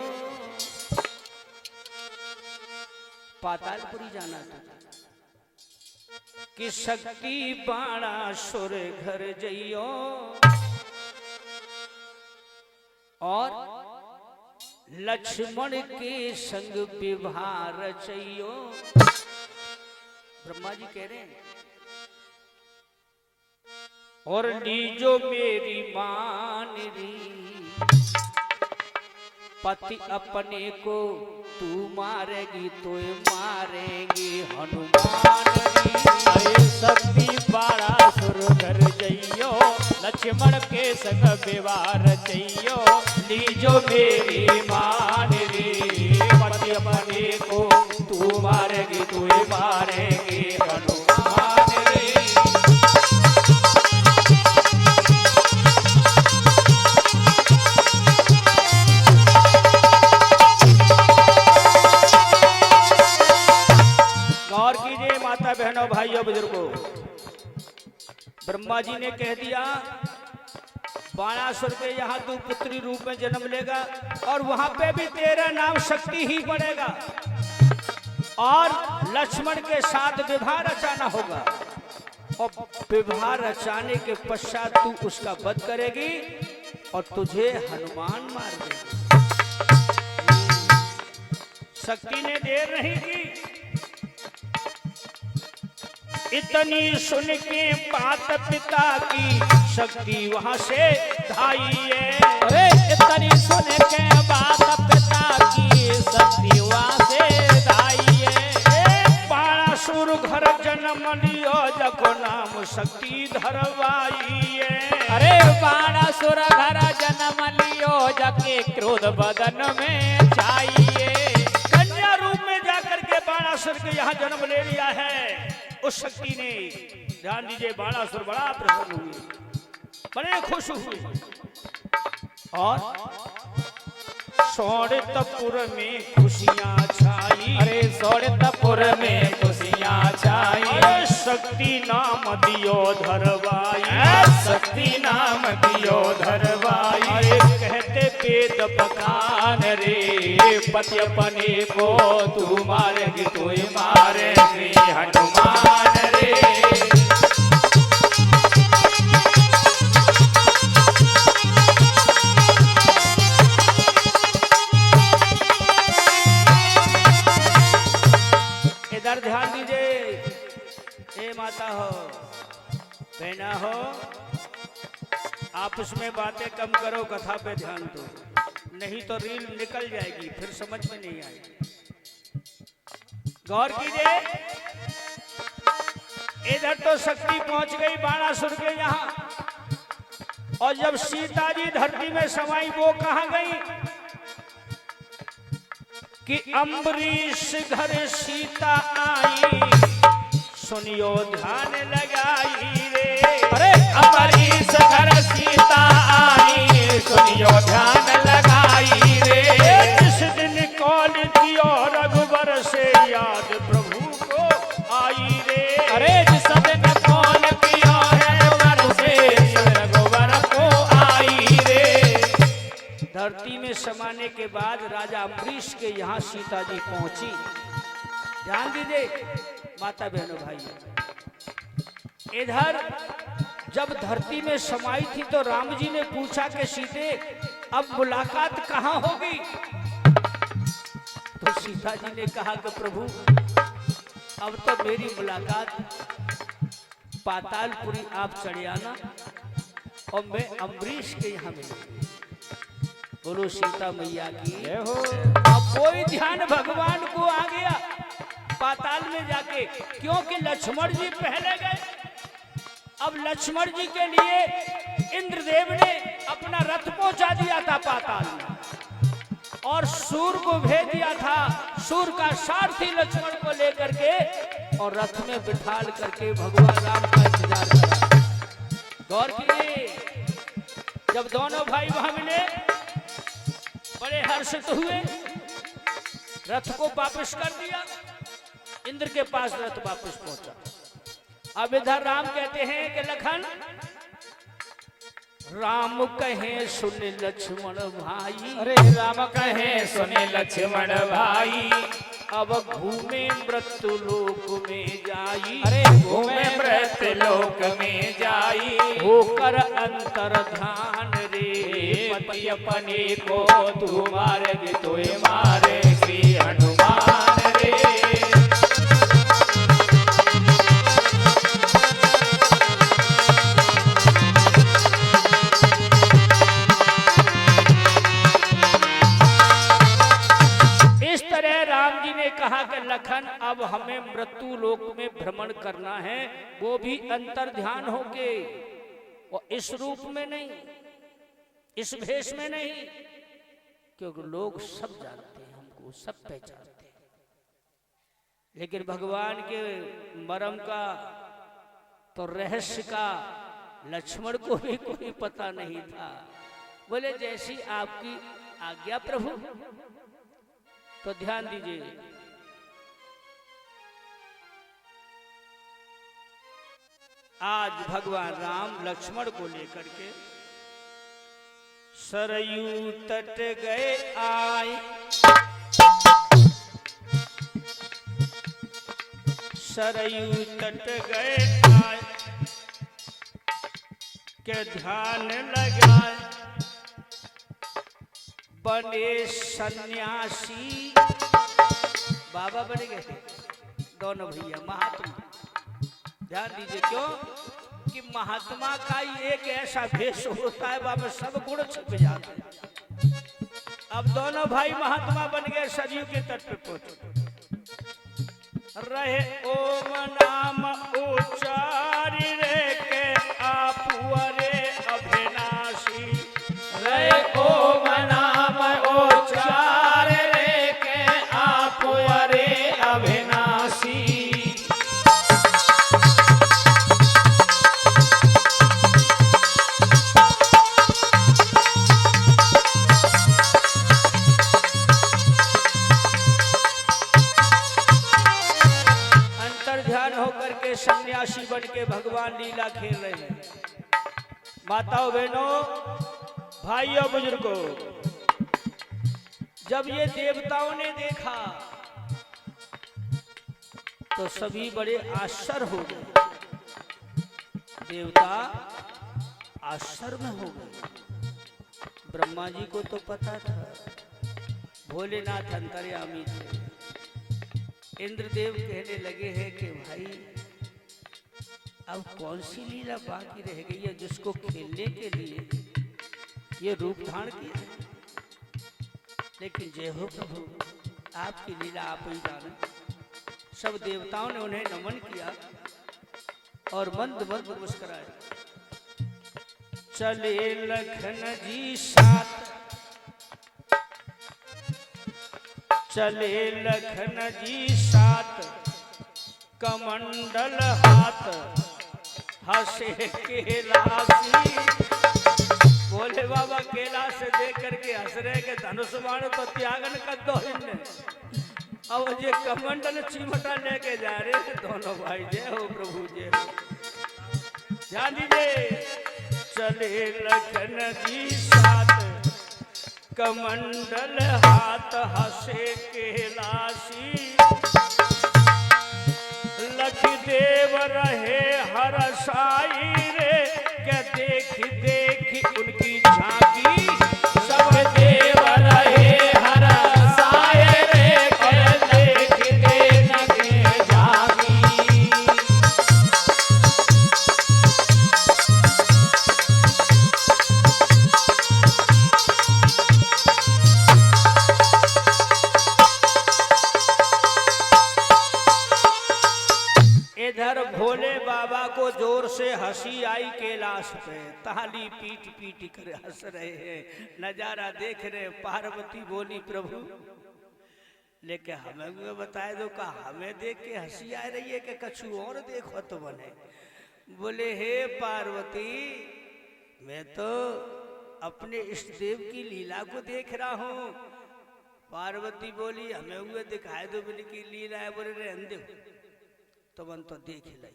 पातालपुरी जाना था, कि शक्ति बाणासुर घर जइयो और लक्ष्मण के संग विवाह रचइयो। ब्रह्मा जी कह रहे हैं और लीजो मेरी मान री, पति अपने को तू मारेगी तो मारेंगे हनुमान री। अरे शक्ति बाणासुर घर जइयो, लक्ष्मण के संग विवाह रचइयो, लीजो मेरी मान री, पति अपने को तू मारेगी तू मारेंगे हनुमान री। गौर कीजिए माता बहनों भाइयों बुजुर्गों, ब्रह्मा जी ने कह दिया बाणासुर के यहाँ तू पुत्री रूप में जन्म लेगा और वहां पे भी तेरा नाम शक्ति ही पड़ेगा और लक्ष्मण के साथ विवाह रचाना होगा और विवाह रचाने के पश्चात तू उसका वध करेगी और तुझे हनुमान मार देगी। शक्ति ने देर नहीं की, इतनी सुन के बात पिता की शक्ति वहां से धाई है। अरे इतनी सुन के बात पिता की शक्ति वहां से धाई है। बाणासुर घर जन्म लियो जको नाम शक्ति धरवाई है। अरे बाणासुर घर जन्म लियो जके क्रोध बदन में छाइए। कन्या रूप में जाकर के बाणासुर के यहाँ जन्म ले लिया है उस शक्ति ने। ध्यान दीजिए, बाणासुर बड़ा प्रसन्न हुए, बड़े खुश हुए और सोड़तपुर में खुशियां छाई। अरे सोड़तपुर में खुशियां छाई। अरे शक्ति नाम दियो धरवाई, शक्ति नाम दियो धरवाई। अरे कहते वेद बखान रे पति अपने को तू मारेगी तू मारेगी हनुमान रे। इधर ध्यान दीजिए, ए माता हो बहना हो, आपस में बातें कम करो, कथा पे ध्यान दो, नहीं तो रील निकल जाएगी, फिर समझ में नहीं आएगी। गौर कीजिए, इधर तो शक्ति पहुंच गई बाणासुर के यहाँ और जब सीता जी धरती में समाई वो कहां गई कि अम्बरीश घर सीता आई, सुनियो ध्यान लगाई रे। अरे अम्बरीश घर सीता आई, सुनियो ध्यान लगाई रे। जिस दिन कौन कियो रघुवर से याद प्रभु को आई रे। अरे जिस दिन कौन कियो है रघुवर से रघुवर को आई रे। धरती में समाने के बाद राजा अम्बरीश के यहाँ सीता जी पहुंची। ध्यान दीजिए माता बहनों भाइयों, इधर जब धरती में समाई थी तो राम जी ने पूछा कि सीते अब मुलाकात कहाँ होगी। तो सीता जी ने कहा कि प्रभु अब तो मेरी मुलाकात पातालपुरी आप चढ़े आना और मैं अम्बरीश के यहाँ मिलूंगी। बोलो सीता मैया की जय हो। अब कोई ध्यान भगवान को आ गया पाताल में जाके, क्योंकि लक्ष्मण जी पहले गए। अब लक्ष्मण जी के लिए इंद्रदेव ने अपना रथ पहुंचा दिया था पाताल में और सूर को भेज दिया था, सूर का सारथी लक्ष्मण को लेकर के और रथ में बिठाल करके भगवान राम का इंतजार करा। गौर कीजिए, जब दोनों भाई वहां मिले बड़े हर्षित हुए, रथ को वापस कर दिया, इंद्र के पास रथ वापस पहुंचा। अब इधर राम कहते हैं कि लखन, राम कहे सुन लक्ष्मण भाई, अरे राम कहे सुने लक्ष्मण भाई, अब घूमे मृत्यु लोक में जाई, अरे घूमे मृत्यु लोक में जाई, होकर अंतर्धान रे पति अपने को तू मारेगी तो मारे श्री हनुमान रे। कहा कि लखन अब हमें मृत्यु लोक में भ्रमण करना है, वो भी अंतर ध्यान होके, और इस रूप में नहीं, इस भेष में नहीं, क्योंकि लोग सब जानते हैं, हमको सब पहचानते हैं, लेकिन भगवान के मर्म का तो रहस्य का लक्ष्मण को भी कोई पता नहीं था। बोले जैसी आपकी आज्ञा प्रभु। तो ध्यान दीजिए, आज भगवान राम लक्ष्मण को लेकर के सरयू तट गए आए, सरयू तट गए आए के ध्यान लगाए, बने सन्यासी, बाबा बन गए दोनों भैया महात्मा। ध्यान दीजिए, क्यों कि महात्मा का ही एक ऐसा भेष होता है, बाबा सब गुण छिप जाते हैं। अब दोनों भाई महात्मा बन गए, सरयू के तट पे पहुंचे, रहे ओम नाम उच्चारी रे के आपू अरे अभिनाशी, रहे ओम नाम उच्चार रे के आपू अरे अभिनाशी। सन्यासी बन के भगवान लीला खेल रहे हैं। माताओं बहनों भाइयों बुजुर्गों, जब ये देवताओं ने देखा तो सभी बड़े आश्चर्य हो गए, देवता आश्चर्य में हो गए। ब्रह्मा जी को तो पता था, भोलेनाथ अंतर्यामी थे। इंद्रदेव कहने लगे हैं कि भाई अब कौन सी लीला बाकी रह गई है जिसको खेलने के लिए ये रूप धारण किया है। लेकिन जय हो प्रभु, आपकी लीला आप ही जाने। सब देवताओं ने उन्हें नमन किया और मंद मंद मुस्कुराए। चले लखन जी साथ, चले लखन जी साथ, कमंडल हाथ हंसे कैलाशी। बोले बाबा कैलाश से देख करके हंस रहे के धनुष बाण तो त्यागन कर दो इनने, अब ये कमंडल चिमटा लेके जा रहे थे दोनों भाई। जय हो प्रभु, जय हो। ध्यान दीजिए, चले लखन जी साथ, कमंडल हाथ हंसे कैलाशी, लखदेव रहे हरसाई रे क्या देखी देखी उनकी झांकी। सब देव रहे हरसाए रे क्या देखी देखी झांकी। इधर भोले बाबा को जोर से हंसी आई कैलाश पे, ताली पीट पीट कर हंस रहे हैं, नजारा देख रहे। पार्वती बोली प्रभु लेकिन हमें भी बताए दो का हमें देख के हंसी आ रही है कि कछु और देखो तो बने। बोले हे पार्वती मैं तो अपने इष्ट देव की लीला को देख रहा हूँ। पार्वती बोली हमें हुए दिखाए दो बिन की लीला है। बोले रहने दो तुम तो देख लाई,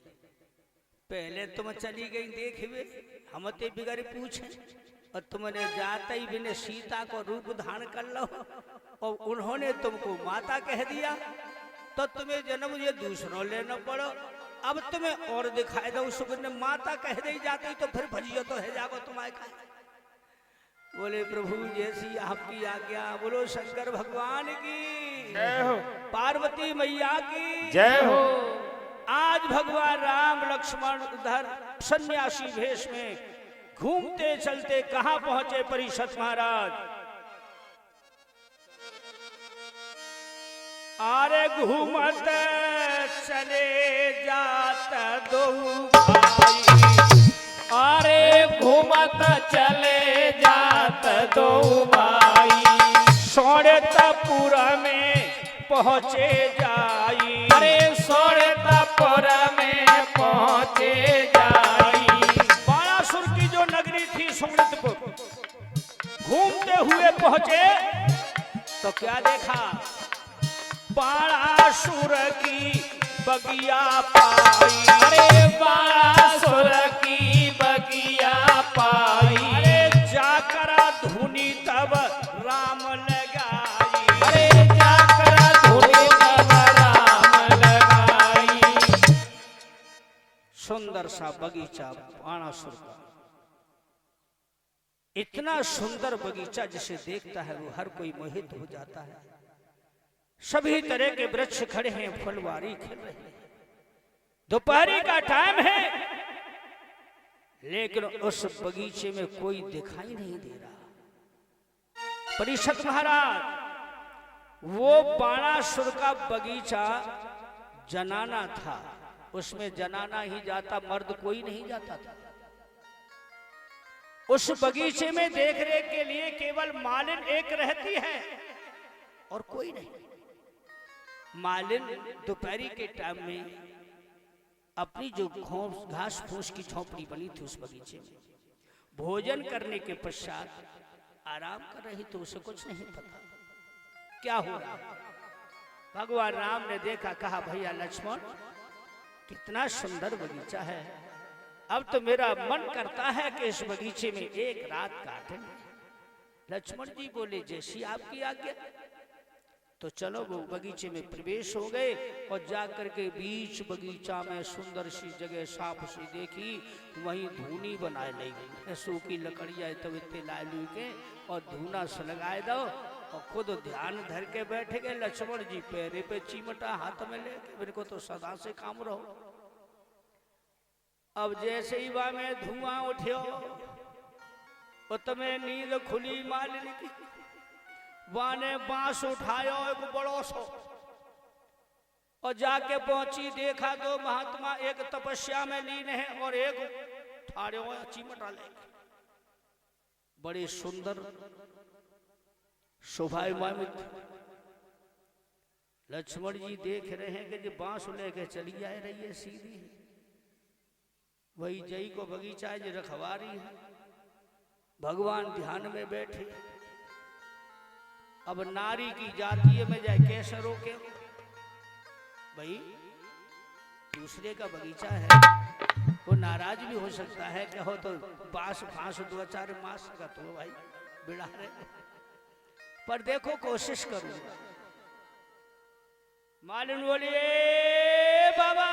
पहले तुम चली गई देख हुए हम ते बिगड़ पूछे और तुमने जाते ही बिना सीता को रूप धारण कर लो और उन्होंने तुमको माता कह दिया तो तुम्हें जन्म ये दूसरों लेना पड़ो। अब तुम्हें और दिखाई दो सुबह माता कह दी जाती तो फिर भजियो तो है जागो तुम्हारे का। बोले प्रभु जैसी आपकी आज्ञा। बोलो शंकर भगवान की जय हो, पार्वती मैया की जय हो। आज भगवान राम लक्ष्मण उधर सन्यासी भेष में घूमते चलते कहां पहुंचे परीक्षित महाराज। आरे घूमत चले जात दो भाई, अरे घूमत चले जात दो भाई, सोड़तापुर में पहुंचे जाई। अरे सोड़तापुर में पहुंचे जाई। बाणासुर की जो नगरी थी सोड़तापुर, घूमते हुए पहुंचे तो क्या देखा, बाणासुर की बगिया पाई। अरे बाणासुर की बगिया पाई। अरे जाकर धुनी तब राम लगाई। अरे जाकर धुनी तब राम लगाई। सुंदर सा बगीचा बाणासुर का, इतना सुंदर बगीचा जिसे देखता है वो हर कोई मोहित हो जाता है। सभी तरह के वृक्ष खड़े हैं, फुलवारी खिल रही है, दोपहरी का टाइम है, लेकिन उस बगीचे में कोई दिखाई नहीं दे रहा। परीक्षित महाराज वो बाणासुर का बगीचा जनाना था, उसमें जनाना ही जाता, मर्द कोई नहीं जाता था। उस बगीचे में देख रेख के लिए केवल मालिन एक रहती है और कोई नहीं। मालिन दोपहरी के टाइम में अपनी जो घास फूस की झोपड़ी बनी थी उस बगीचे में भोजन करने के पश्चात आराम कर रही, तो उसे कुछ नहीं पता क्या हो रहा। भगवान राम ने देखा, कहा भैया लक्ष्मण कितना सुंदर बगीचा है, अब तो मेरा मन करता है कि इस बगीचे में एक रात काटें। लक्ष्मण जी बोले जैसी आपकी आज्ञा। तो चलो वो बगीचे में प्रवेश हो गए और जाकर के बीच बगीचा में सुंदर सी जगह साफ सी देखी, वहीं धूनी बनाए ली गई, सूखी लकड़ियां तब इतने लाई लू के और धूना से लगाए दो और खुद ध्यान धर के बैठ गए। लक्ष्मण जी पैरे पे चिमटा हाथ में लेके, मेरे को तो सदा से काम रहो। अब जैसे ही वहां में धुआं उठ्यो और तुम्हें नींद खुली मालिनी की, वाने बांस उठायो एक बड़ो सो और जाके पहुंची, देखा दो महात्मा एक तपस्या में लीन है और एक ठाड़े चिमटा लेके। बड़े सुंदर शोभायमान लक्ष्मण जी देख रहे हैं कि जो बांस लेके चली आ रही है सीधी, वही जई को बगीचा है जो रखवारी है। भगवान ध्यान में बैठे, अब नारी की जातीय में जाए कैसे रोके भाई, दूसरे का बगीचा है, वो नाराज भी हो सकता है कि हो तो बांस फांस 2-4 मास का तो भाई बिड़ा रहे, पर देखो कोशिश करूंगा। मालूम बोलिए बाबा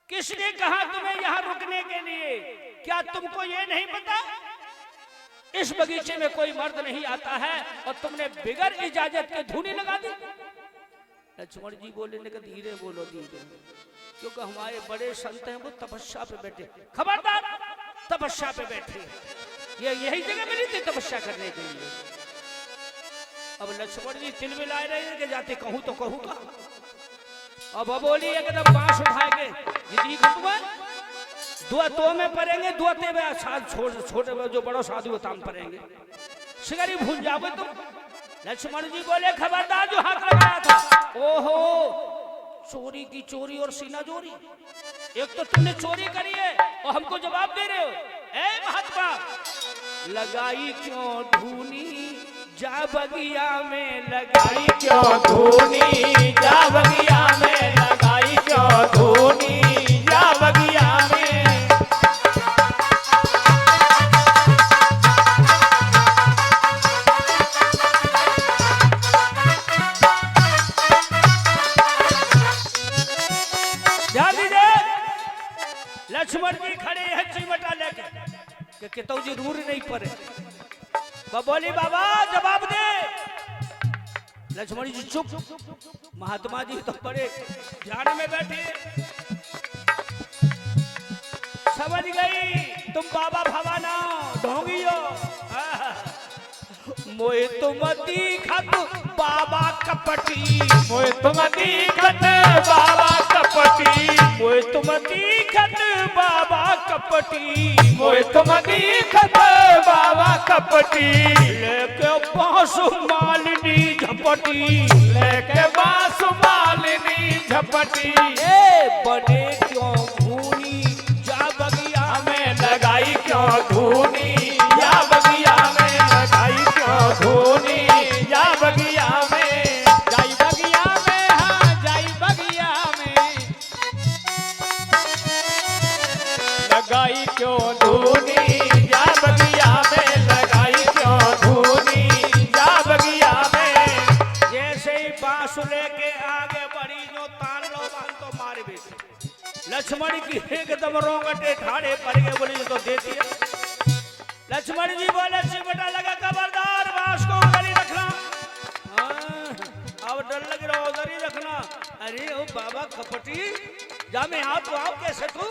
किसने कहा तुम्हें यहां रुकने के लिए, क्या तुमको ये नहीं पता इस बगीचे में कोई मर्द नहीं आता है और तुमने बिगर इजाजत के धूनी लगा दी। लक्ष्मण जी बोले कि धीरे बोलो धीरे, क्योंकि हमारे बड़े संत हैं वो तपस्या पे बैठे, खबरदार तपस्या पे बैठे, ये यही जगह मिली थी तपस्या करने के लिए। अब लक्ष्मण जी तिलमिलाए रहे हैं कि जाते कहूं तो कहूं का। अब बोली एकदम बांस उठाएंगे ये दीख तुम्हें दुआ तो में पढ़ेंगे दुआ ते में साथ छोटे में जो बड़ो साधु होता हम पढ़ेंगे शिकारी भूल जाओगे तुम। लक्ष्मण जी बोले खबरदार जो हाथ लगाया था। ओहो चोरी की चोरी और सीना चोरी, एक तो तुमने चोरी करी है और हमको जवाब दे रहे हो। ए महात्मा लगाई क्यों धूनी जा बगिया में, लगाई क्यों धूनी जा बगिया में, लगाई क्यों धूनी जा बगिया में। ध्यान दीजिए लक्ष्मण जी खड़े हैं चिमटा लेके कि तो जी रूर नहीं पड़े। बोली बाबा जवाब दे। लक्ष्मण जी चुप। महात्मा जी तो बड़े ध्यान में बैठे। समझ गई तुम बाबा भवाना ढोंगी हो। मोए तुम दीखत बाबा कपटी, मोए तुम दीखत बाबा कपटी, मोए तुम दीखत बाबा कपटी, मोए तुम दीखत बाबा कपटी। लेके बांस मालिनी झपटी, लेके बांस मालिनी झपटी। ए बड़े क्यों धूनी जा बगिया में, लगाई क्यों धूनी जा बगिया में, लगाई क्यों धूनी जा बगिया में। जाई बगिया में, हाँ जाई बगिया में, लगाई क्यों धूनी जा बगिया में, लगाई क्यों धूनी जा बगिया में। जैसे ही बांस लेके आगे बढ़ी जो तान लो बांध तो मार बेटे। लक्ष्मण की एकदम रोंगटे ठाड़े पड़ गए। बोली तो देती है। लक्ष्मण जी बोले चिमटा लगा खबरदार बांस को उधर ही रखना। अब डर लग रहा उधर ही रखना। अरे ओ बाबा कपटी जा मैं हाथ तो आप कैसे तू।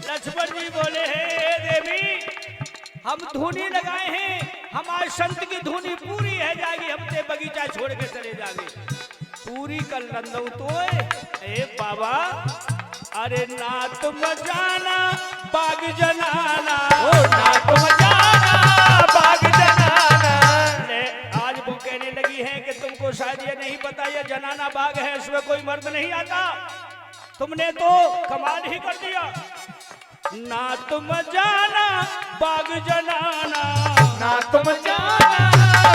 लक्ष्मण जी बोले हे देवी हम धूनी लगाए हैं, हमारे संत की धूनी पूरी है जाएगी, हम ते बगीचा छोड़ के चले जाएंगे। पूरी कर लंदऊ तो ए बाबा अरे ना तुम जाना बाग जनाना, ओ ना तुम जाना बाग जनाना। ले आज वो कहने लगी है कि तुमको शायद ये नहीं पता ये जनाना बाग है, इसमें कोई मर्द नहीं आता। तुमने तो कमाल ही कर दिया। ना तुम जाना बाग जनाना, ना तुम जाना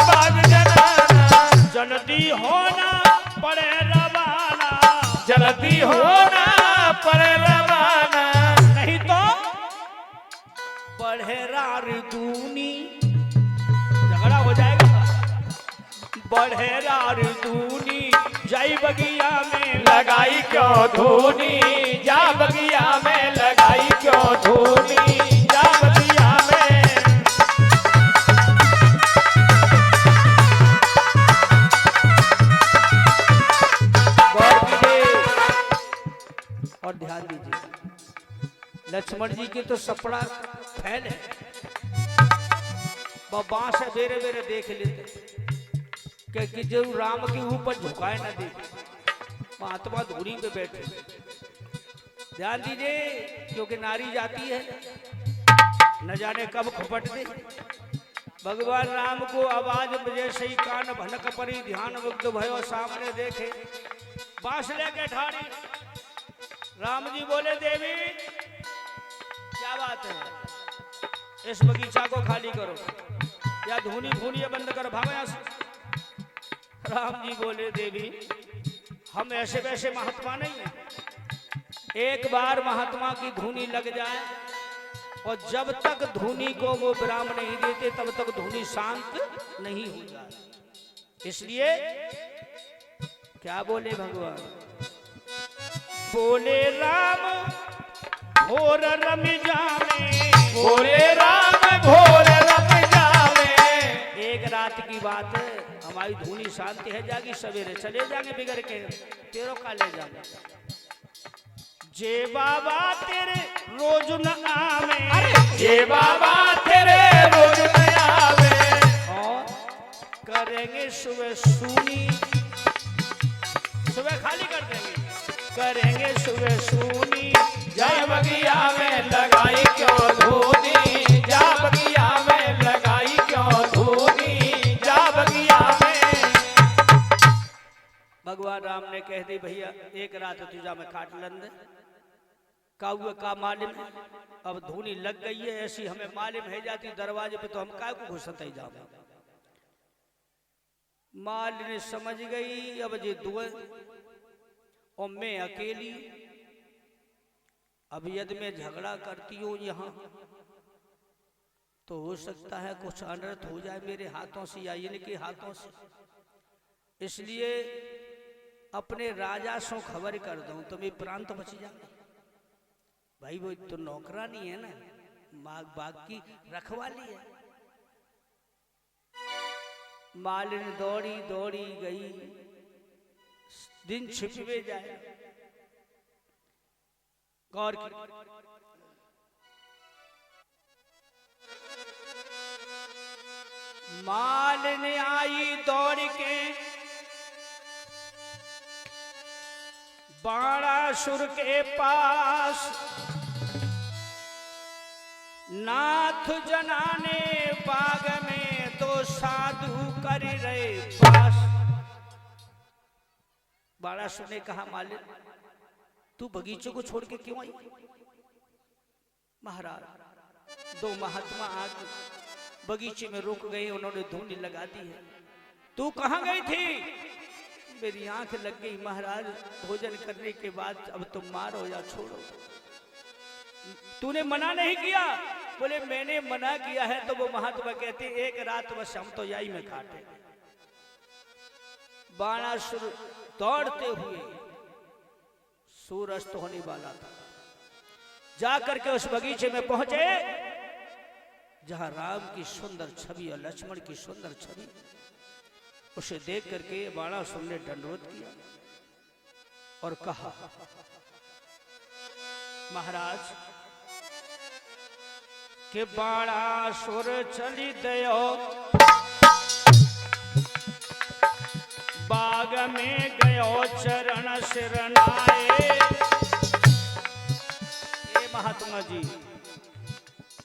बाग जनाना। जल्दी होना पड़े रवाना, जल्दी होना पड़े रवाना। नहीं तो बढ़ेरार दूनी झगड़ा हो जाएगा। बढ़ेरार दूनी जाई बगिया में, लगाई क्यों धूनी जा बगिया में, लगाई क्यों धूनी जा बगिया में। और ध्यान दीजिए लक्ष्मण जी के तो सपड़ा फैल है। बांस है बेरे बेरे देख लेते कि जो राम के ऊपर झुकाए ना दे। महात्मा धूरी पे बैठे। ध्यान दीजिए क्योंकि नारी जाती है न जाने कब खपट दे। भगवान राम को आवाज जैसे ही कान भनक पड़ी, ध्यान मुग्ध भयो सामने देखे बांस लेके ठाड़ी। राम जी बोले देवी क्या बात है, इस बगीचा को खाली करो या धूनी फूनी बंद कर भागो यहाँ से। राम जी बोले देवी हम ऐसे वैसे महात्मा नहीं है। एक बार महात्मा की धूनी लग जाए और जब तक धूनी को वो विराम नहीं देते तब तक धूनी शांत नहीं हो जाती। इसलिए क्या बोले भगवान, बोले राम घोर रम जामे, बोले राम घोर रम जामे। एक रात की बात है, हमारी धूनी शांति है जागी, सवेरे चले जाएंगे बिगड़ के तेरो का ले जाएंगे। जे बाबा तेरे रोज न आवे, जे बाबा तेरे रोज न आवे। और करेंगे सुबह सुनी, सुबह खाली कर देंगे करेंगे सुबह सूनी। जय बगिया में लगाई क्यों धूनी, जा बगिया में लगाई क्यों धूनी, जा बगिया में। भगवान राम ने कह दी भैया एक रात तुझा में काट लंदे काउए का मालिम है। अब धूनी लग गई है ऐसी हमें मालिम है जाती दरवाजे पे तो हम काय को घुसते ही जाओ। माल ने समझ गई अब जे दुआ और मैं अकेली अब यदि मैं झगड़ा करती हूँ यहाँ तो हो सकता है कुछ अनर्थ हो जाए मेरे हाथों से या इनके हाथों से, इसलिए अपने राजा से खबर कर दूं तो मैं प्रांत बच जाए। भाई वो तो नौकरानी है ना, बाग की रखवाली है। मालिन दौड़ी दौड़ी गई, दिन छिपे जाए गौर की। मालिन आई दौड़ के बाणासुर के पास, नाथ जनाने बाग में तो साधु कर रहे पास। बाणासुर ने कहा मालिक तू बगीचे को छोड़ के क्यों आई? महाराज दो महात्मा आग बगीचे में रुक गए, उन्होंने धूनी लगा दी है। तू कहां गई थी? मेरी आंख लग गई महाराज, भोजन करने के बाद अब तुम मारो या छोड़ो। तूने मना नहीं किया? बोले मैंने मना किया है तो वो महात्मा कहते एक रात बस हम तो यही में काटे। बाणासुर दौड़ते हुए सूरज होने वाला था, जाकर के उस बगीचे में पहुंचे जहां राम की सुंदर छवि और लक्ष्मण की सुंदर छवि। उसे देख करके बाणासुर ने दंडवत किया और कहा महाराज के बाणासुर चली दयो बाग में गयो चरण शरणाए। ए महात्मा जी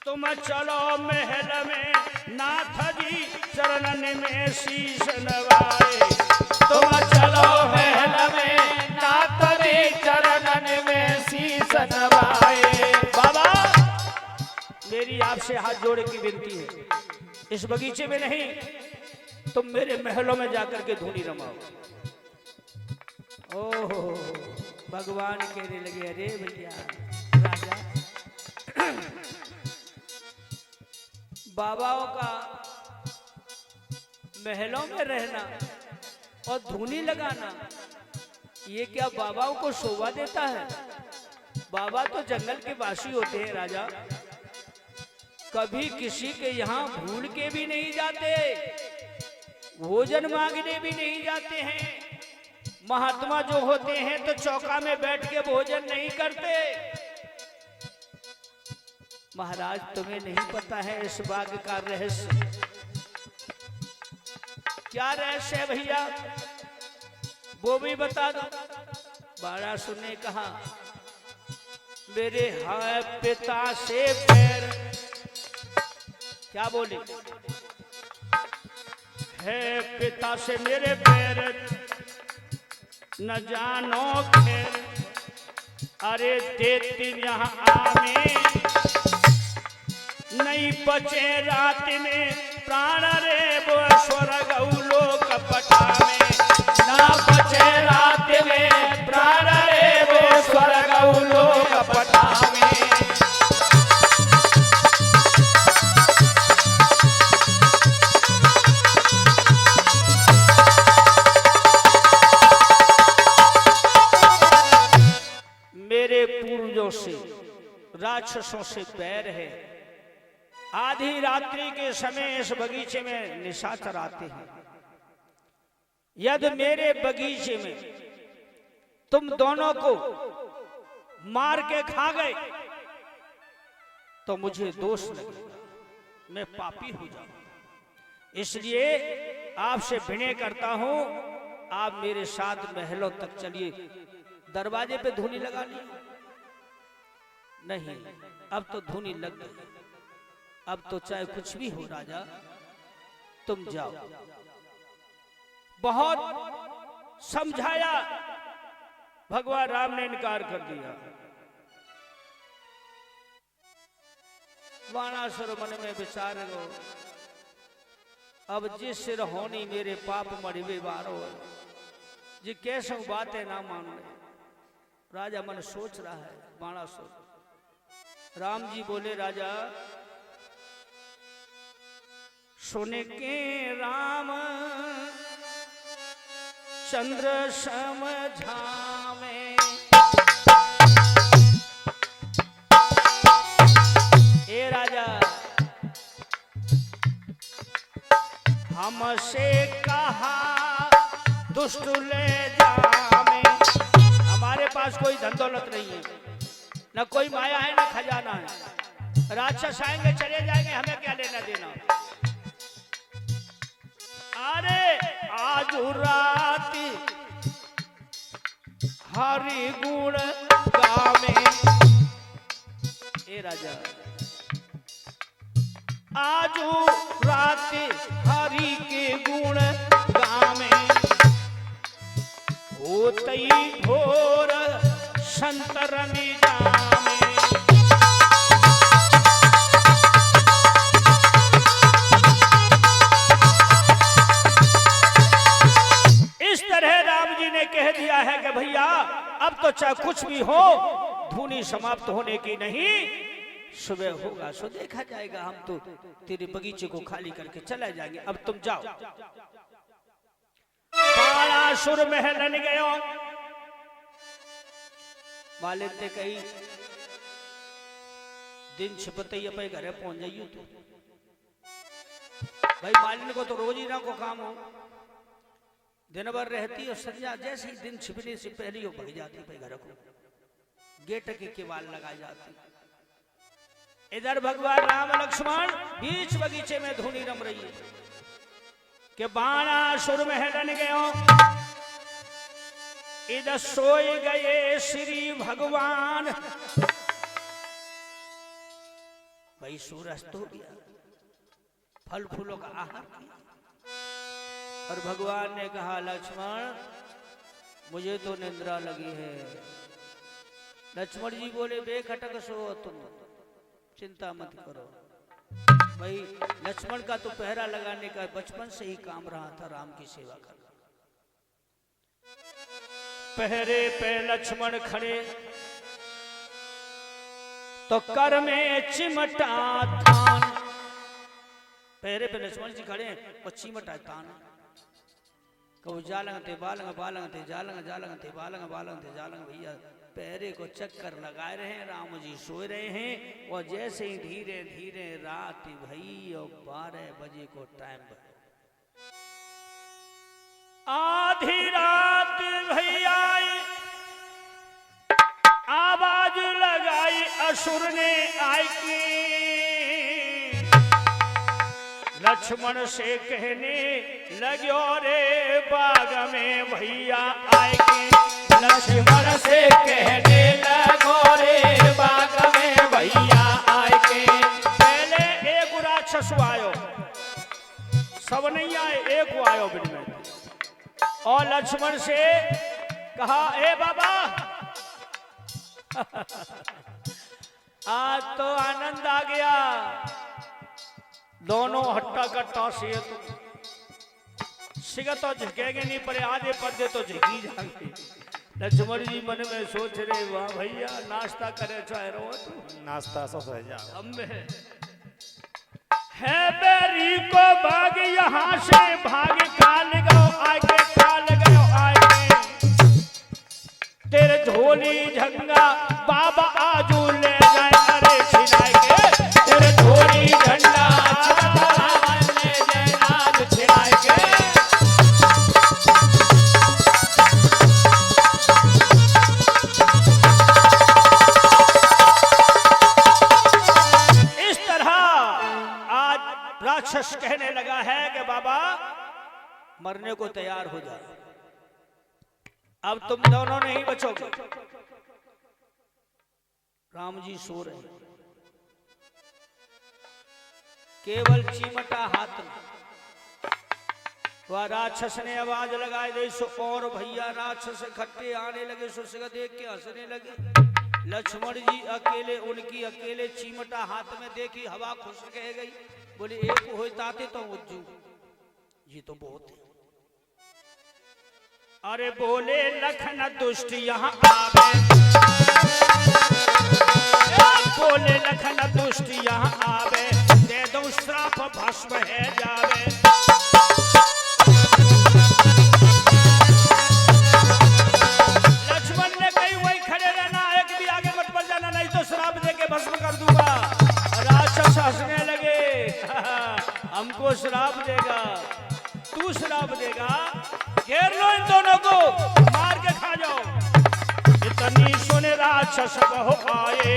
तुम चलो महल में नाथ जी चरणन में शीश नवाए। तुम चलो महल में नाथ जी चरणन में शीश नवाए। बाबा मेरी आपसे हाथ जोड़ की विनती है, इस बगीचे में नहीं तुम मेरे महलों में जाकर के धूनी रमाओ। ओहो भगवान कहने लगे अरे भैया राजा बाबाओं का महलों में रहना और धूनी लगाना ये क्या बाबाओं को शोभा देता है? बाबा तो जंगल के वासी होते हैं राजा, कभी किसी के यहाँ भूल के भी नहीं जाते, भोजन मांगने भी नहीं जाते हैं। महात्मा जो होते हैं तो चौका में बैठ के भोजन नहीं करते। महाराज तुम्हें नहीं पता है इस बाग का रहस्य। क्या रहस्य है भैया वो भी बता दो। बाणासुर ने कहा मेरे हाय पिता से पैर, क्या बोले है पिता से मेरे पैर न जानो खैर। अरे देती यहाँ आमे नहीं बचे रात में प्राण रे वो स्वर्ग लोक पटावे। ना बचे रात में प्राण रे वो स्वर्ग लोक पटावे। मेरे पूर्वजों से राक्षसों से बैर है, आधी रात्रि के समय इस बगीचे में निशाचर आते हैं। यदि मेरे बगीचे में तुम दोनों को मार के खा गए तो मुझे दोष लगेगा, मैं पापी हो जाऊंगा। इसलिए आपसे विनय करता हूं आप मेरे साथ महलों तक चलिए, दरवाजे पे धूनी लगा ली? नहीं, अब तो धूनी लग गई। अब तो चाहे कुछ भी हो राजा, तुम जाओ। बहुत समझाया, भगवान राम ने इनकार कर दिया। बाणासुर मन में विचार गो, अब जिस सिर होनी मेरे पाप मरिवे बारो, जी कैसे बातें ना मान रहे। राजा मन सोच रहा है बाणासुर। राम जी बोले, राजा सुने के राम चंद्र समझावे, ए राजा हमसे कहा दुष्ट ले जावे। हमारे पास कोई धन दौलत नहीं है, न कोई माया है, न खजाना है। राक्षस आएंगे चले जाएंगे, हमें क्या लेना देना। अरे आज रात हरि गुण गावे, ए राजा आज रात हरि के गुण गावे, होतई घोर संतरन जामे। इस तरह राम जी ने कह दिया है कि भैया अब तो चाहे कुछ भी हो, धूनी समाप्त होने की नहीं। सुबह होगा सो देखा जाएगा, हम तो तेरे बगीचे को खाली करके चले जाएंगे, अब तुम जाओ। बाणासुर महलन गयो, मालिक ने कही दिन छिपते ही अपने घरे पहुंच जाइयो। तू भाई मालिन को तो रोज ही ना को काम हो, दिन भर रहती और संध्या जैसे ही दिन छिपने से पहले वो भाग जाती भाई घर को, गेट के केवाल लगाई जाती। इधर भगवान राम लक्ष्मण बीच बगीचे में धूनी रम रही है कि बाणासुर महलन गयो, इधर सोए गए श्री भगवान। भाई सूरज हो गया, फल फूलों का आहार किया, और भगवान ने कहा लक्ष्मण मुझे तो निंद्रा लगी है। लक्ष्मण जी बोले बेखटक सो तुम, चिंता मत करो। भाई लक्ष्मण का तो पहरा लगाने का बचपन से ही काम रहा था, राम की सेवा करना। पहरे पे लक्ष्मण खड़े तो कर में चिमटा थान। पहरे पे लक्ष्मण जी खड़े और चिमटा थान। कहो जालंग ते बालंग, बालंग ते जालंग, जालंग ते बालंग, बालंग ते जालंग। भैया पहरे को चक्कर लगाए रहे हैं, राम जी सोए रहे हैं। और जैसे ही धीरे धीरे रात भई और 12 बजे को टाइम आधी रात भैया आवाज लगाई असुर ने आई की। लक्ष्मण से कहने लग्यो रे बाग में भैया आएंगे। लक्ष्मण से कहने लगो रे बाग में भैया आएंगे। पहले एक राक्षस आयो, सब नहीं आए, एक आयो बिन में। और लक्ष्मण से कहा ए बाबा आज तो आनंद आ गया, दोनों हट्टा कट्टा से सिगत तो झकेंगे नहीं, पर आधे पर्दे तो झकी जाएंगे। लक्ष्मण जी मन में सोच रहे वाह भैया नाश्ता करे चाहे रो तू नाश्ता सो जा हम है बेरी को भाग यहाँ से भाग काल गो आगे काल गयो आगे। तेरे झोली झंगा बाबा आजू ले जाए अरे छिड़ाएंगे। तेरे झोली झंडा ले जाए आज छिड़ाएंगे। इस तरह आज राक्षस कहने लगा है कि बाबा मरने को तैयार हो जाए। अब तुम दोनों नहीं बचोगे। राम जी सो रहे, केवल चिमटा हाथ में। वह राक्षस ने आवाज लगाई दे सो, और भैया राक्षस इकट्ठे आने लगे। सो सिगा देख के हंसने लगे। लक्ष्मण जी अकेले, उनकी अकेले चिमटा हाथ में देखी, हवा खुश कह गई। बोले एक हो ताते तो उज्जू जी तो बहुत है। अरे बोले लखन दुष्ट यहाँ आवे, बोले लखन दुष्ट यहाँ आवे, दे दो श्राप भस्म है जावे। लक्ष्मण ने कही वही खड़े रहना, एक भी आगे मत बढ़ जाना, नहीं तो श्राप दे के भस्म कर दूंगा। राक्षस हंसने लगे, हमको श्राप देगा, तू श्राप देगा, घेर लो इन दोनों को, मार के खा जाओ। इतनी सुने राक्षस बहु आए,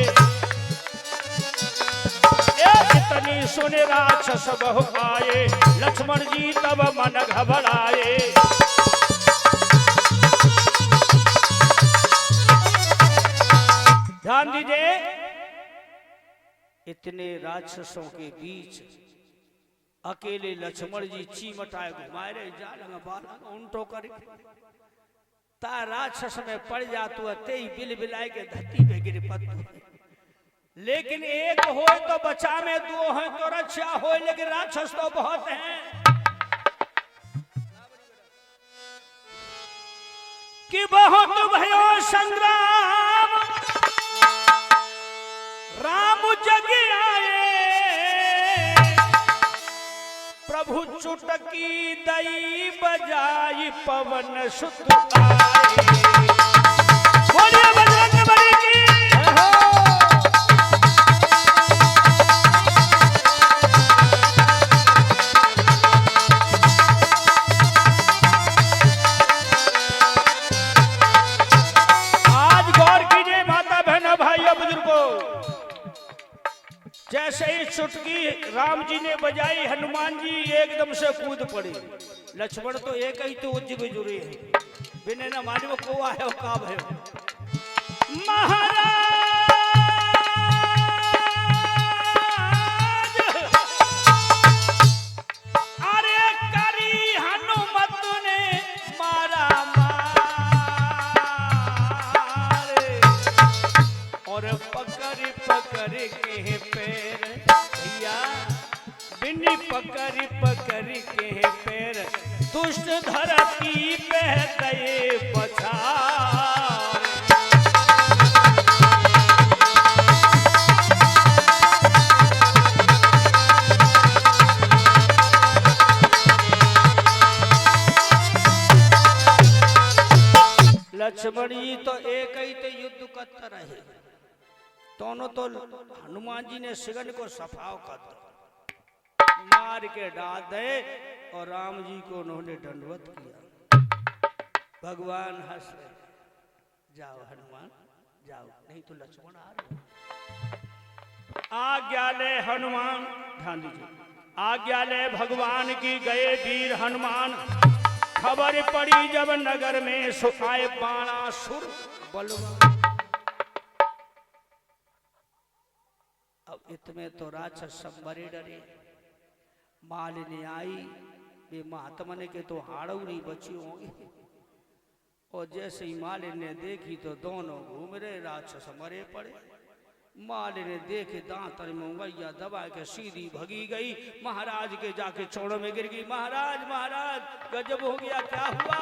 इतनी सुने राक्षस बहु आए, लक्ष्मण जी तब मन घबराए। ध्यान दीजिए, इतने राक्षसों के बीच अकेले लक्ष्मण जी चिमटाए घुमाए जा लगा बाला उल्टो कर ता राक्षस में पड़ जातु ते ही बिल बिलाए के धरती पे गिर पत्तू। लेकिन एक हो तो बचा में, दो है तो रक्षा हो, लेकिन राक्षस तो बहुत हैं। कि बहुत भयो संग्राम राम जग आए, प्रभु चुटकी दई बजाई पवन सुत आए। बोलिए बजरंग बली की। आज गौर कीजिए माता बहनों भाइयों बुजुर्गों, जैसे ही चुटकी राम जी ने बजाई, हनुमान जी एकदम से कूद पड़े। लक्ष्मण तो एक ही तो उज्ज जुड़े है, बिना न मालूम को है काब है। महाराज अरे करी हनुमत ने मारा मारे, और पकड़ पकड़ के पैर भैया, बिन्नी पकड़ पकड़ के पैर, दुष्ट धरती पे गए पछाड़। लक्ष्मण जी तो एक ही ते युद्ध करते रहे, दोनों तो हनुमान जी ने सिगन को सफाव कर दिया, मार के डाल दे, और राम जी को उन्होंने दंडवत किया। भगवान हंस रहे, जाओ हनुमान जाओ, नहीं तो लक्ष्मण आ रहे। आज्ञा ले हनुमान, ध्यान दीजिए, आज्ञा ले भगवान की गए वीर हनुमान। खबर पड़ी जब नगर में, सुखाए बाणासुर बलवान। अब इतने तो राक्षस सब मरे डरे। मालिनी आई, वे महात्मा ने के तो हाड़ू नहीं बची होंगे, और जैसे ही मालिनी ने देखी तो दोनों घूम रहे, राक्षस मरे पड़े। मालिनी ने देखे दांत में उंगलियां दबा के सीधी भगी गई, महाराज के जाके चौड़ों में गिर गई। महाराज महाराज गजब हो गया, क्या हुआ?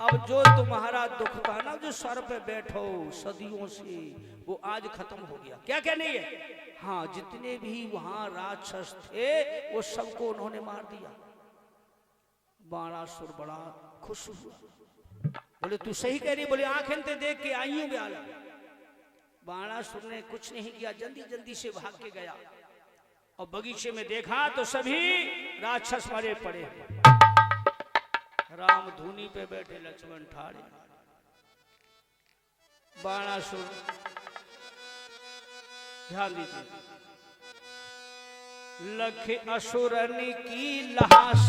अब जो तुम्हारा दुख था ना, जो सर पे बैठो सदियों से, वो आज खत्म हो गया। क्या क्या नहीं है? हाँ, जितने भी वहां राक्षस थे वो सबको उन्होंने मार दिया। बाणासुर बड़ा खुश हुआ, बोले तू सही कह रही, बोले आंखें ते देख के आई हूं ब्याला। बाणासुर ने कुछ नहीं किया, जल्दी जल्दी से भाग के गया, और बगीचे में देखा तो सभी राक्षस मरे पड़े। राम धूनी पे बैठे, लक्ष्मण ठाड़े। बाणासुर, ध्यान दीजिए, लख असुरनी की लाश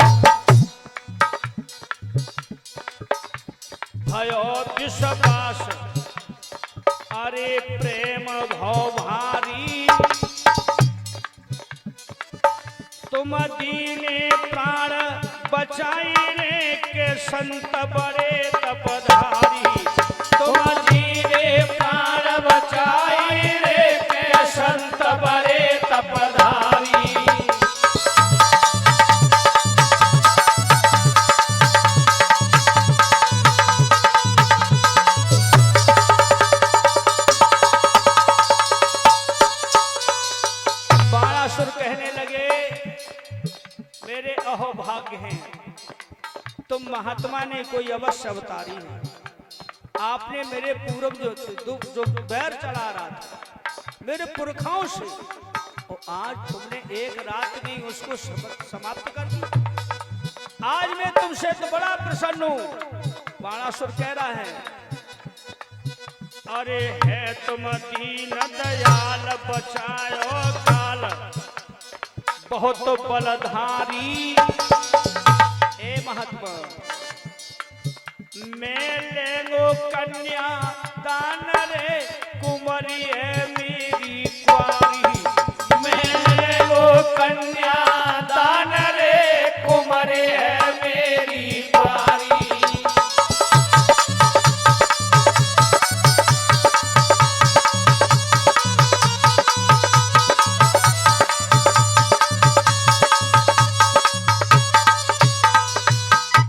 भयो विश्वास, अरे प्रेम भव भारी, तुम दीने प्राण बचाई रे के संत बड़े तपधारी, तुम दीने प्राण बचाई रे के संत बड़े तपधारी। बाणासुर कहने लगे मेरे अहोभाग्य हैं, तुम महात्मा ने कोई अवश्य अवतारी है। आपने मेरे पूर्व जो बैर चला रहा था मेरे पुरखाओं से, और आज तुमने एक रात में उसको समाप्त कर दिया। आज मैं तुमसे तो बड़ा प्रसन्न हूं। बाणासुर कह रहा है अरे है तुम दीन दयाल बचायो काल, बहुत बलधारी। ए महात्मा मैं लेंगो कन्या दान रे, कुंवरी है मेरी कुंवारी। मैं लेंगो कन्या दान रे, कुंवरी है मेरी कुंवारी।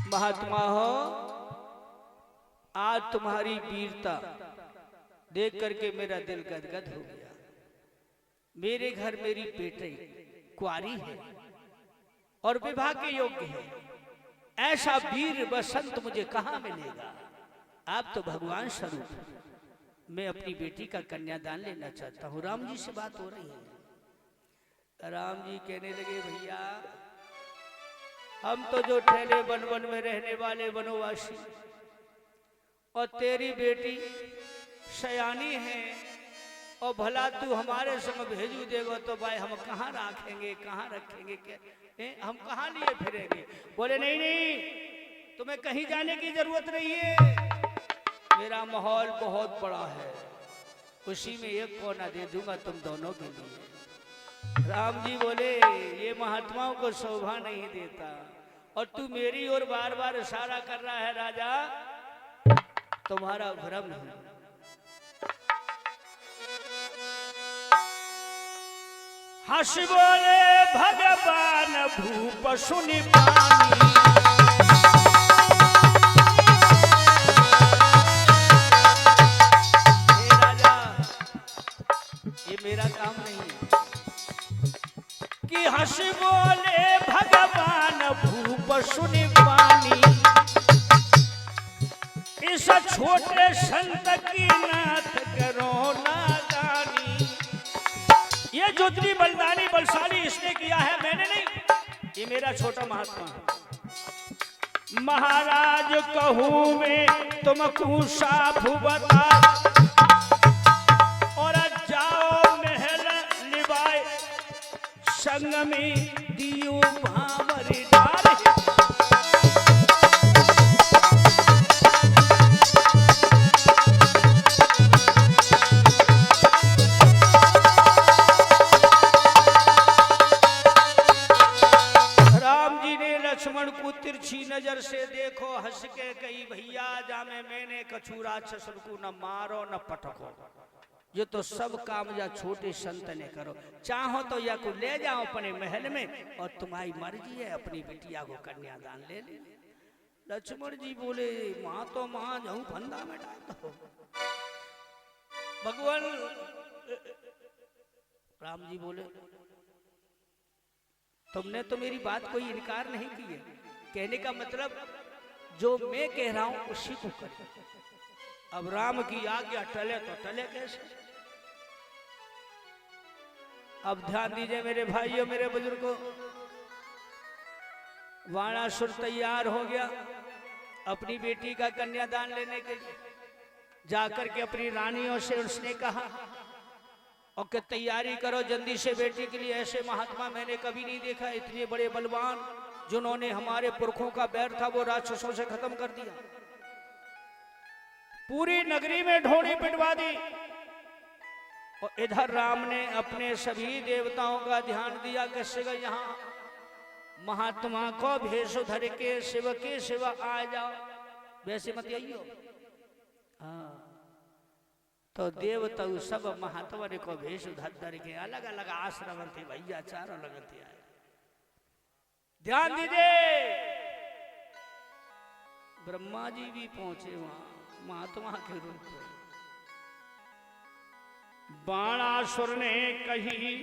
महात्मा हो, आज तुम्हारी वीरता देख करके मेरा दिल गदगद हो गया। मेरे घर मेरी बेटी कुंवारी है और विवाह के योग्य है, ऐसा वीर बसंत मुझे कहाँ मिलेगा। आप तो भगवान स्वरूप, मैं अपनी बेटी का कन्यादान लेना चाहता हूँ। राम जी से बात हो रही है। राम जी कहने लगे भैया हम तो जो ठहरे वन वन में रहने वाले वनवासी, और तेरी बेटी सयानी है, और भला तू हमारे संग भेजू देगा तो भाई हम कहाँ रखेंगे, कहाँ रखेंगे, क्या हम कहाँ लिए फिरेंगे। बोले नहीं नहीं, तुम्हें कहीं जाने की जरूरत नहीं है, मेरा माहौल बहुत बड़ा है, उसी में एक कोना दे दूंगा तुम दोनों के लिए। राम जी बोले ये महात्माओं को शोभा नहीं देता, और तू मेरी ओर बार बार इशारा कर रहा है राजा, तुम्हारा भ्रम है। हंस बोले भगवान भूप सुनि पानी, हे राजा ये मेरा काम नहीं है कि हंस बोले भगवान भूप सुनि पानी, इस छोटे संत की नाथ करो नादानी। ये जोतनी बलदानी बलशाली इसने किया है, मैंने नहीं, ये मेरा छोटा महात्मा है। महाराज कहूँ मैं तुमको साफ बता, और जाओ महल निभाए संग में दियो भावर डाल। लक्ष्मण को तिरछी नजर से देखो, हंस के कही भैया जामे मैंने कछु राक्षस को न मारो न पटको, ये तो सब काम या छोटे संत ने करो। चाहो तो या को ले जाओ अपने महल में, और तुम्हारी मर्जी है अपनी बिटिया को कन्यादान ले ले। लक्ष्मण जी बोले माँ तो माँ जाऊं फंदा में डाल दो। भगवान राम जी बोले तुमने तो मेरी बात कोई इनकार नहीं की है, कहने का मतलब जो मैं कह रहा हूं उसी को कर। अब राम की आज्ञा टले तो टले कैसे। अब ध्यान दीजिए मेरे भाइयों मेरे बुजुर्गों, वाणासुर तैयार हो गया अपनी बेटी का कन्यादान लेने के लिए। जाकर के अपनी रानियों से उसने कहा और कि तैयारी करो जल्दी से बेटी के लिए। ऐसे महात्मा मैंने कभी नहीं देखा, इतने बड़े बलवान जिन्होंने हमारे पुरखों का बैर था वो राक्षसों से खत्म कर दिया। पूरी नगरी में ढोड़ी पिटवा दी। और इधर राम ने अपने सभी देवताओं का ध्यान दिया कि शिव यहाँ महात्मा को भेष धर के शिव के शिवा आ जाओ, वैसे मत आइयो। हाँ, तो देवता सब महात्मा को भेष धर के अलग अलग आश्रम थे भैया, चारों लगते आए। ध्यान दीजिए, ब्रह्मा जी भी पहुंचे वहां महात्मा के रूप में। बाणासुर ने कही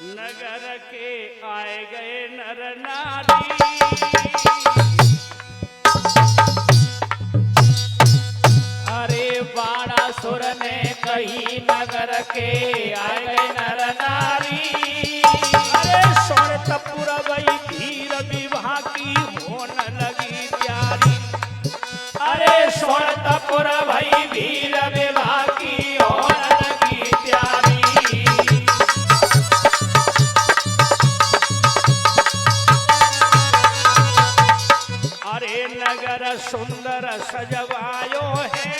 नगर के आए गए नर नारी, अरे बाणासुर ने कही नगर के आए गए नर नारी, अरे सोनतपुर वही धीर विवाह की होने लगी प्यारी, अरे सोनतपुर भई भीर विवाह की होने लगी प्यारी। अरे नगर सुंदर सजवायो है,